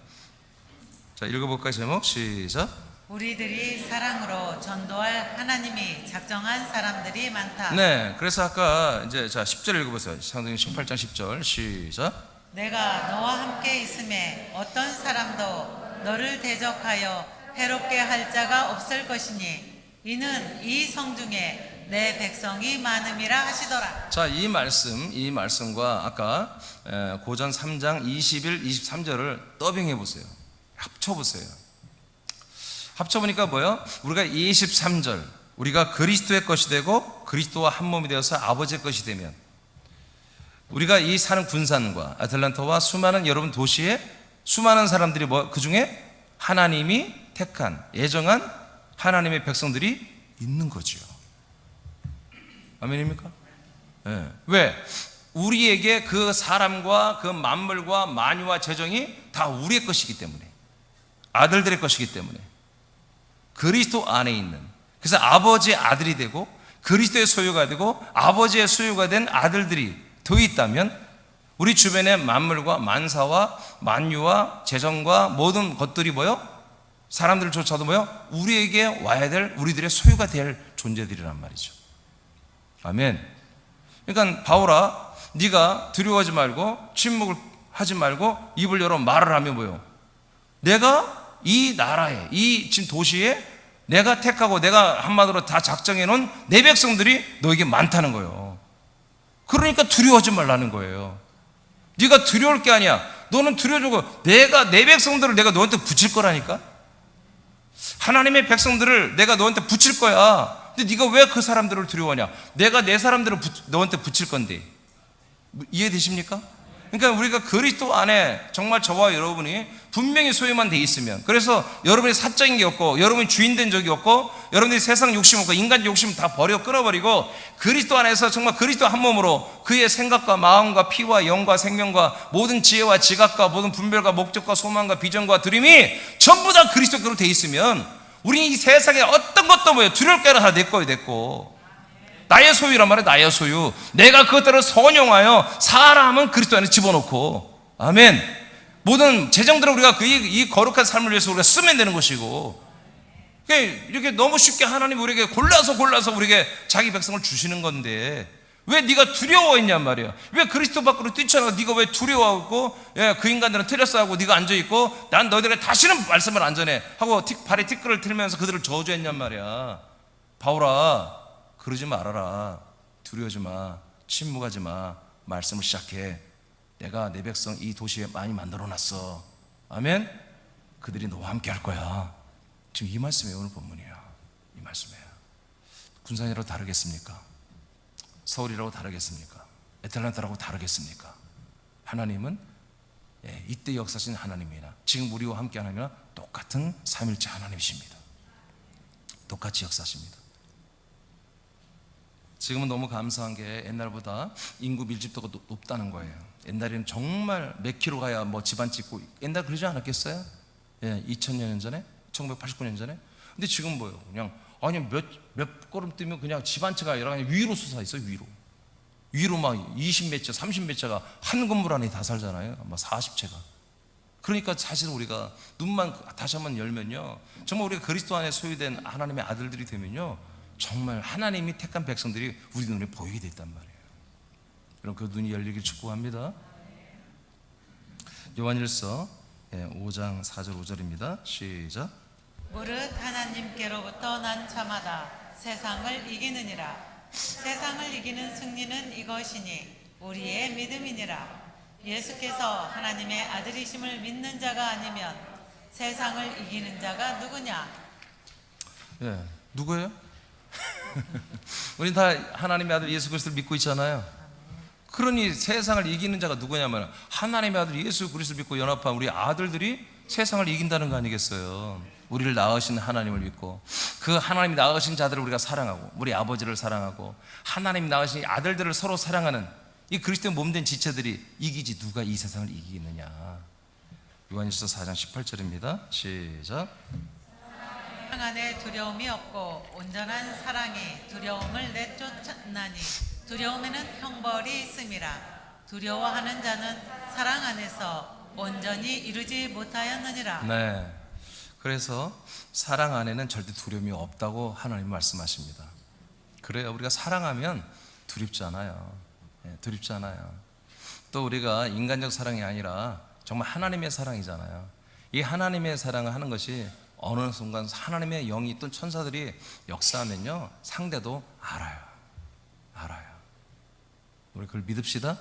자, 읽어볼까요? 제목 시작.
우리들이 사랑으로 전도할 하나님이 작정한 사람들이 많다.
네, 그래서 아까 이제 자 10절 읽어보세요. 상승 18장 10절 시작.
내가 너와 함께 있음에 어떤 사람도 너를 대적하여 해롭게 할 자가 없을 것이니 이는 이 성중에 내 백성이 많음이라 하시더라. 자,
이 말씀과 아까 고전 3장 21, 23절을 더빙해 보세요. 합쳐 보세요. 합쳐보니까 뭐예요? 우리가 23절, 우리가 그리스도의 것이 되고 그리스도와 한 몸이 되어서 아버지의 것이 되면, 우리가 이 사는 군산과 아틀란타와 수많은 여러분 도시에 수많은 사람들이 그 중에 하나님이 택한 예정한 하나님의 백성들이 있는 거지요. 아멘입니까? 네. 왜? 우리에게 그 사람과 그 만물과 만유와 재정이 다 우리의 것이기 때문에, 아들들의 것이기 때문에, 그리스도 안에 있는, 그래서 아버지의 아들이 되고 그리스도의 소유가 되고 아버지의 소유가 된 아들들이 더 있다면, 우리 주변의 만물과 만사와 만유와 재정과 모든 것들이 뭐요? 사람들조차도 뭐요? 우리에게 와야 될, 우리들의 소유가 될 존재들이란 말이죠. 아멘. 그러니까 바울아, 네가 두려워하지 말고 침묵을 하지 말고 입을 열어 말을 하면 뭐요? 내가 이 나라에, 이 지금 도시에 내가 택하고 내가 한마디로 다 작정해 놓은 내 백성들이 너에게 많다는 거예요. 그러니까 두려워하지 말라는 거예요. 네가 두려울 게 아니야. 너는 두려워지고 내가 내 백성들을 내가 너한테 붙일 거라니까. 하나님의 백성들을 내가 너한테 붙일 거야. 근데 네가 왜 그 사람들을 두려워하냐? 내가 내 사람들을 너한테 붙일 건데. 이해되십니까? 그러니까 우리가 그리스도 안에 정말 저와 여러분이 분명히 소유만 돼 있으면, 그래서 여러분이 사적인 게 없고 여러분이 주인 된 적이 없고 여러분들이 세상 욕심 없고 인간 욕심 다 끊어버리고 그리스도 안에서 정말 그리스도 한 몸으로 그의 생각과 마음과 피와 영과 생명과 모든 지혜와 지각과 모든 분별과 목적과 소망과 비전과 드림이 전부 다 그리스도께로 돼 있으면, 우리 이 세상에 어떤 것도 뭐예요? 두려울 게 다 내 거예요. 내 거. 나의 소유란 말이에요. 나의 소유. 내가 그것들을 선용하여 사람은 그리스도 안에 집어넣고, 아멘. 모든 재정들을 우리가 이 거룩한 삶을 위해서 우리가 쓰면 되는 것이고, 이렇게 너무 쉽게 하나님 우리에게 골라서 우리에게 자기 백성을 주시는 건데 왜 네가 두려워했냔 말이야. 왜 그리스도 밖으로 뛰쳐나가? 네가 왜 두려워하고, 그 인간들은 틀렸어 하고 네가 앉아있고, 난 너희들에게 다시는 말씀을 안 전해 하고 발에 티끌을 틀면서 그들을 저주했냔 말이야. 바울아, 그러지 말아라. 두려워하지 마. 침묵하지 마. 말씀을 시작해. 내가 내 백성 이 도시에 많이 만들어놨어. 아멘. 그들이 너와 함께 할 거야. 지금 이 말씀이에요. 오늘 본문이에요. 이 말씀이에요. 군산이라고 다르겠습니까? 서울이라고 다르겠습니까? 애틀란타라고 다르겠습니까? 하나님은 이때 역사하신 하나님이나 지금 우리와 함께 하나님이나 똑같은 삼일째 하나님이십니다. 똑같이 역사하십니다. 지금은 너무 감사한 게 옛날보다 인구 밀집도가 높다는 거예요. 옛날에는 정말 몇 킬로 가야 뭐 집안 짓고, 옛날 그러지 않았겠어요? 2000년 전에, 1989년 전에. 근데 지금 뭐예요? 그냥 아니 몇 걸음 뛰면 그냥 집 한 채가 아니라 그냥 위로 솟아 있어요. 위로. 위로 막 20몇 채, 30몇 채가 한 건물 안에 다 살잖아요. 막 40채가. 그러니까 사실 우리가 눈만 다시 한번 열면요, 정말 우리가 그리스도 안에 소유된 하나님의 아들들이 되면요, 정말 하나님이 택한 백성들이 우리 눈에 보이게 됐단 말이에요. 여러분, 그 눈이 열리길 축복합니다. 요한일서 5장 4절 5절입니다. 시작.
무릇 하나님께로부터 난 자마다 세상을 이기느니라. 세상을 이기는 승리는 이것이니 우리의 믿음이니라. 예수께서 하나님의 아들이심을 믿는 자가 아니면 세상을 이기는 자가 누구냐?
누구예요? 우리 다 하나님의 아들 예수 그리스도를 믿고 있잖아요. 그러니 세상을 이기는 자가 누구냐면 하나님의 아들 예수 그리스도를 믿고 연합한 우리 아들들이 세상을 이긴다는 거 아니겠어요? 우리를 낳으신 하나님을 믿고 그 하나님이 낳으신 자들을 우리가 사랑하고 우리 아버지를 사랑하고 하나님이 낳으신 아들들을 서로 사랑하는 이 그리스도의 몸된 지체들이 이기지 누가 이 세상을 이기느냐. 요한일서 4장 18절입니다. 시작.
사랑 안에 두려움이 없고 온전한 사랑이 두려움을 내쫓나니 두려움에는 형벌이 있음이라. 두려워하는 자는 사랑 안에서 온전히 이루지 못하였느니라.
네. 그래서 사랑 안에는 절대 두려움이 없다고 하나님 말씀하십니다. 그래요. 우리가 사랑하면 두렵지 않아요. 두렵지 않아요. 또 우리가 인간적 사랑이 아니라 정말 하나님의 사랑이잖아요. 이 하나님의 사랑을 하는 것이 어느 순간 하나님의 영이 또는 천사들이 역사하면요, 상대도 알아요. 우리 그걸 믿읍시다.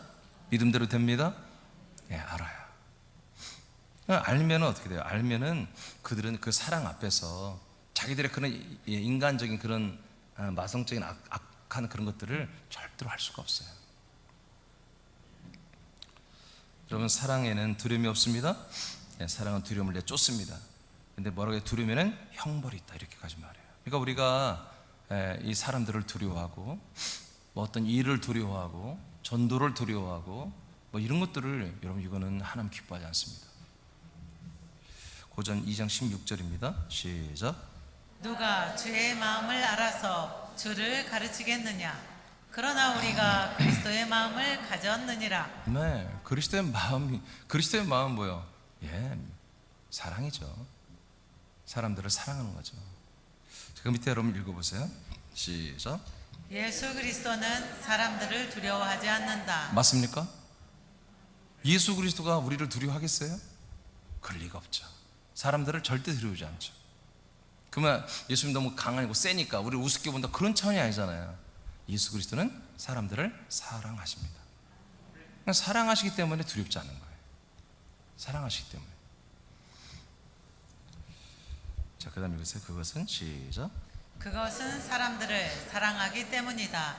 믿음대로 됩니다. 알아요. 알면 어떻게 돼요? 알면은 그들은 그 사랑 앞에서 자기들의 그런 인간적인 그런 마성적인 악한 그런 것들을 절대로 할 수가 없어요. 여러분, 사랑에는 두려움이 없습니다. 사랑은 두려움을 내쫓습니다. 근데 뭐라고 해요? 두려움에는 형벌이 있다, 이렇게까지 말해요. 그러니까 우리가 이 사람들을 두려워하고 뭐 어떤 일을 두려워하고 전도를 두려워하고 뭐 이런 것들을, 여러분, 이거는 하나님 기뻐하지 않습니다. 고전 2장 16절입니다. 시작.
누가 주의 마음을 알아서 주를 가르치겠느냐? 그러나 우리가 그리스도의 마음을 가졌느니라.
네, 그리스도의 마음은 뭐예요? 사랑이죠. 사람들을 사랑하는 거죠. 그 밑에 여러분 읽어보세요. 시작.
예수 그리스도는 사람들을 두려워하지 않는다.
맞습니까? 예수 그리스도가 우리를 두려워하겠어요? 그럴 리가 없죠. 사람들을 절대 두려워하지 않죠. 그러면 예수님 너무 강하고 세니까 우리를 우습게 본다, 그런 차원이 아니잖아요. 예수 그리스도는 사람들을 사랑하십니다. 그냥 사랑하시기 때문에 두렵지 않는 거예요. 사랑하시기 때문에. 자, 그 다음 읽으세요. 그것은 시작.
그것은 사람들을 사랑하기 때문이다.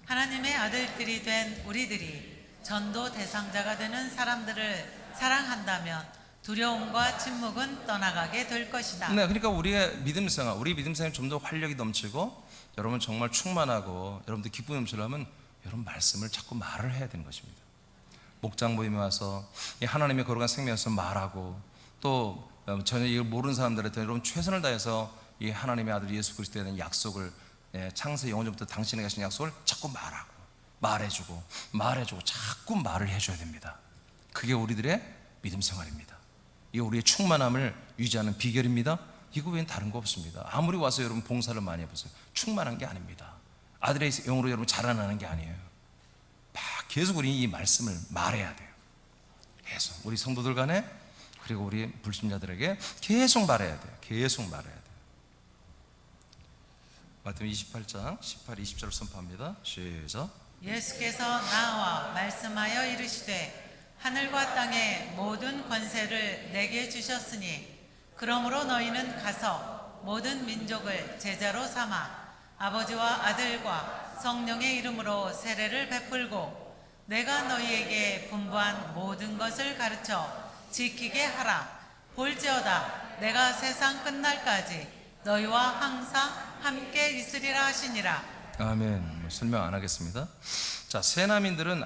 하나님의 아들들이 된 우리들이 전도 대상자가 되는 사람들을 사랑한다면 두려움과 침묵은 떠나가게 될 것이다.
네, 그러니까 우리 믿음 생활이 좀 더 활력이 넘치고 여러분 정말 충만하고 여러분들 기쁨이 넘치려면 여러분 말씀을 자꾸 말을 해야 되는 것입니다. 목장 모임에 와서 이 하나님의 거룩한 생명에서 말하고, 또 전혀 이걸 모르는 사람들한테 여러분 최선을 다해서 이 하나님의 아들 예수 그리스도에 대한 약속을, 창세 영원전부터 당신에게 하신 약속을 자꾸 말하고 말해주고 자꾸 말을 해줘야 됩니다. 그게 우리들의 믿음 생활입니다. 이게 우리의 충만함을 유지하는 비결입니다. 이거 외엔 다른 거 없습니다. 아무리 와서 여러분 봉사를 많이 해보세요. 충만한 게 아닙니다. 아들의 영으로 여러분 자라나는 게 아니에요. 계속 우리 이 말씀을 말해야 돼요. 계속 우리 성도들 간에, 그리고 우리 불신자들에게 계속 말해야 돼요. 계속 말해야 돼요. 마태복음 28장 18, 20절을 선포합니다. 시작.
예수께서 나와 말씀하여 이르시되 하늘과 땅의 모든 권세를 내게 주셨으니 그러므로 너희는 가서 모든 민족을 제자로 삼아 아버지와 아들과 성령의 이름으로 세례를 베풀고 내가 너희에게 분부한 모든 것을 가르쳐 지키게 하라. 볼지어다 내가 세상 끝날까지 너희와 항상 함께 있으리라 하시니라.
아멘. 설명 안 하겠습니다. 자, 새나민들은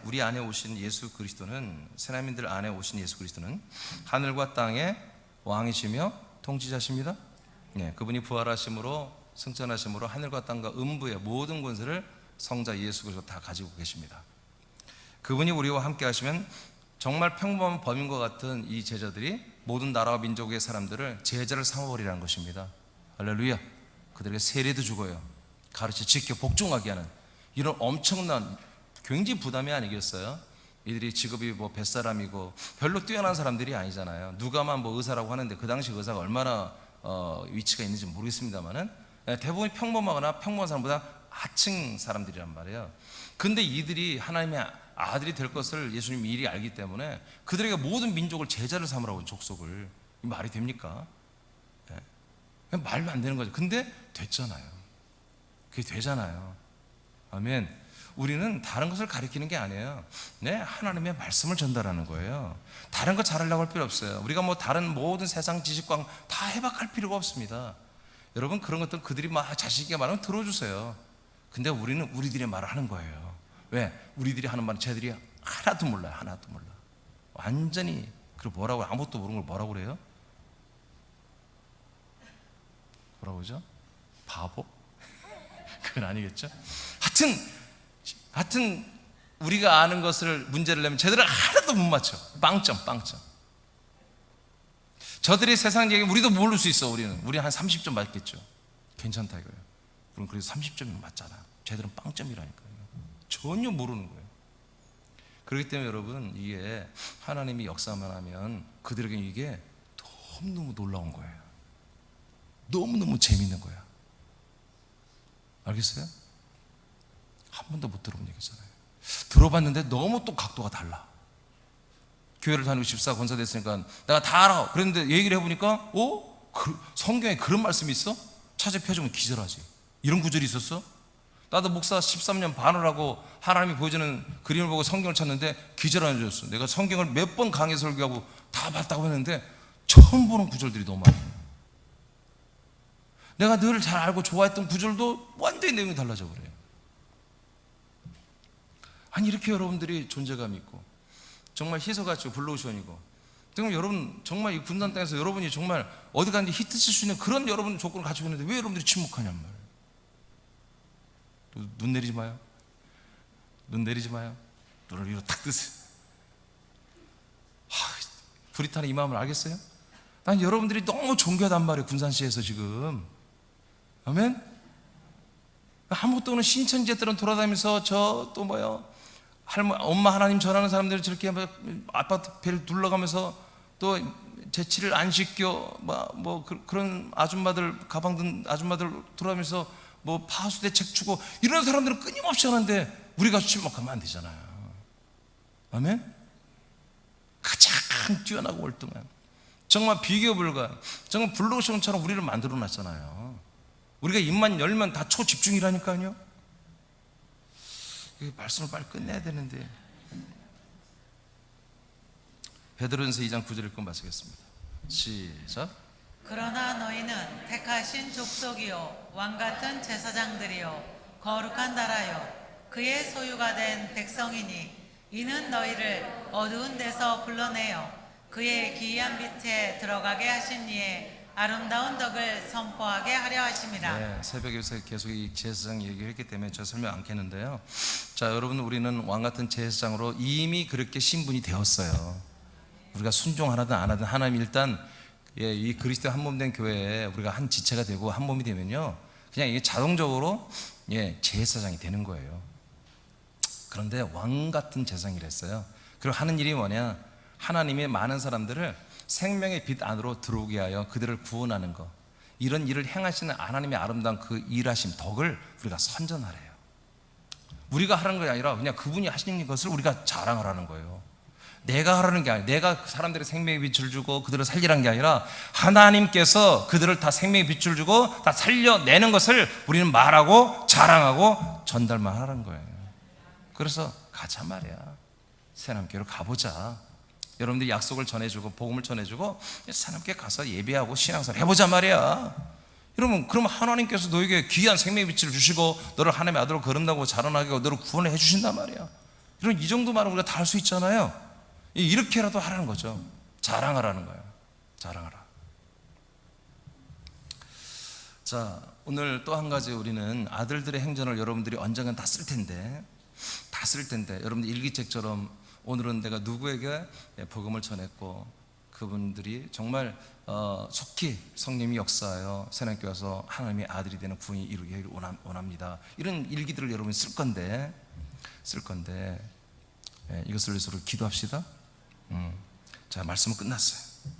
우리 안에 오신 예수 그리스도는, 새나민들 안에 오신 예수 그리스도는 하늘과 땅의 왕이시며 통치자십니다. 그분이 부활하심으로, 승천하심으로 하늘과 땅과 음부의 모든 권세를 성자 예수 그리스도 다 가지고 계십니다. 그분이 우리와 함께 하시면 정말 평범한 범인과 같은 이 제자들이 모든 나라와 민족의 사람들을 제자를 삼아버리라는 것입니다. 할렐루야. 그들에게 세례도 주고요, 가르쳐 지켜 복종하게 하는 이런 엄청난 굉장히 부담이 아니겠어요? 이들이 직업이 뭐 뱃사람이고 별로 뛰어난 사람들이 아니잖아요. 누가만 뭐 의사라고 하는데 그 당시 의사가 얼마나 위치가 있는지 모르겠습니다만은 대부분 평범하거나 평범한 사람보다 하층 사람들이란 말이에요. 근데 이들이 하나님의 아들이 될 것을 예수님이 미리 알기 때문에 그들에게 모든 민족을 제자를 삼으라고, 족속을. 이 말이 됩니까? 말도 안 되는 거죠. 근데 됐잖아요. 그게 되잖아요. 아멘. 우리는 다른 것을 가리키는 게 아니에요. 하나님의 말씀을 전달하는 거예요. 다른 거 잘하려고 할 필요 없어요. 우리가 뭐 다른 모든 세상 지식과 다 해박할 필요가 없습니다. 여러분, 그런 것들 그들이 막 자식에게 말하면 들어주세요. 근데 우리는 우리들의 말을 하는 거예요. 왜? 우리들이 하는 말은 쟤들이 하나도 몰라요. 하나도 몰라. 완전히 뭐라고, 아무것도 모르는 걸 뭐라고 그래요? 뭐라고 그러죠? 바보? 그건 아니겠죠? 하여튼 우리가 아는 것을 문제를 내면 쟤들은 하나도 못 맞춰. 빵점. 저들이 세상 얘기 우리도 모를 수 있어. 우리 한 30점 맞겠죠. 괜찮다 이거예요. 우리는 그래도 30점이면 맞잖아. 쟤들은 빵점이라니까요. 전혀 모르는 거예요. 그렇기 때문에 여러분, 이게 하나님이 역사만 하면 그들에게 이게 너무너무 놀라운 거예요. 너무너무 재밌는 거야. 알겠어요? 한 번도 못 들어본 얘기잖아요. 들어봤는데 너무 또 각도가 달라. 교회를 다니고 집사 권사 됐으니까 내가 다 알아. 그랬는데 얘기를 해보니까 성경에 그런 말씀이 있어? 찾아 펴주면 기절하지. 이런 구절이 있었어? 나도 목사 13년 반을 하고 하나님이 보여주는 그림을 보고 성경을 찾는데 기절하는 줄 알았어. 내가 성경을 몇 번 강의 설교하고 다 봤다고 했는데 처음 보는 구절들이 너무 많아요. 내가 늘 잘 알고 좋아했던 구절도 완전히 내용이 달라져 버려요. 아니, 이렇게 여러분들이 존재감이 있고 정말 희소같이 블루오션이고, 지금 여러분 정말 이 군산 땅에서 여러분이 정말 어디 가는지 히트 칠 수 있는 그런 여러분 조건을 가지고 있는데 왜 여러분들이 침묵하냔 말이에요. 눈 내리지 마요. 눈을 위로 탁 뜨세요. 브리타는 이 마음을 알겠어요? 난 여러분들이 너무 존귀하단 말이에요. 군산시에서 지금. 아멘? 아무것도 없는 신천지들은 돌아다니면서 엄마 하나님 전하는 사람들이 저렇게 아파트 배를 둘러가면서 또 재치를 안 시켜 그런 아줌마들, 가방 든 아줌마들 돌아다니면서 파수대 책 주고 이런 사람들은 끊임없이 하는데 우리가 침묵하면 안 되잖아요. 아멘? 가장 뛰어나고 월등한, 정말 비교 불가, 정말 블루오션처럼 우리를 만들어 놨잖아요. 우리가 입만 열면 다 초집중이라니까요. 이 말씀을 빨리 끝내야 되는데. 베드로전서 2장 9절 읽고 마치겠습니다. 시작.
그러나 너희는 택하신 족속이요 왕같은 제사장들이요 거룩한 나라요 그의 소유가 된 백성이니 이는 너희를 어두운 데서 불러내어 그의 기이한 빛에 들어가게 하신 이의 아름다운 덕을 선포하게 하려 하심이라.
네, 새벽에서 계속 이 제사장 얘기를 했기 때문에 제가 설명 안 했는데요. 자, 여러분, 우리는 왕같은 제사장으로 이미 그렇게 신분이 되었어요. 우리가 순종하든 안 하든 하나님 일단 이 그리스도의 한 몸 된 교회에 우리가 한 지체가 되고 한 몸이 되면요, 그냥 이게 자동적으로 제사장이 되는 거예요. 그런데 왕같은 제사장이랬어요. 그리고 하는 일이 뭐냐, 하나님이 많은 사람들을 생명의 빛 안으로 들어오게 하여 그들을 구원하는 것, 이런 일을 행하시는 하나님의 아름다운 그 일하심 덕을 우리가 선전하래요. 우리가 하라는 게 아니라 그냥 그분이 하시는 것을 우리가 자랑하라는 거예요. 내가 하라는 게 아니라, 내가 사람들의 생명의 빛을 주고 그들을 살리라는 게 아니라 하나님께서 그들을 다 생명의 빛을 주고 다 살려내는 것을 우리는 말하고 자랑하고 전달만 하라는 거예요. 그래서 가자 말이야. 새남교회로 가보자. 여러분들이 약속을 전해주고 복음을 전해주고 새남교회 가서 예배하고 신앙생활 해보자 말이야. 여러분, 그럼 하나님께서 너에게 귀한 생명의 빛을 주시고 너를 하나님의 아들로 거듭나고 자라나게 하고 너를 구원을 해주신단 말이야. 이런 이 정도만은 우리가 다 할 수 있잖아요. 이렇게라도 하라는 거죠. 자랑하라는 거예요. 자랑하라. 자, 오늘 또 한 가지 우리는 아들들의 행전을 여러분들이 언젠간 다 쓸 텐데 여러분들 일기책처럼 오늘은 내가 누구에게 복음을 전했고 그분들이 정말 속히 성령이 역사하여 새날교회 와서 하나님의 아들이 되는 부흥이 이루기를 원합니다. 이런 일기들을 여러분이 쓸 건데 이것을 위해서 기도합시다. 자, 말씀은 끝났어요.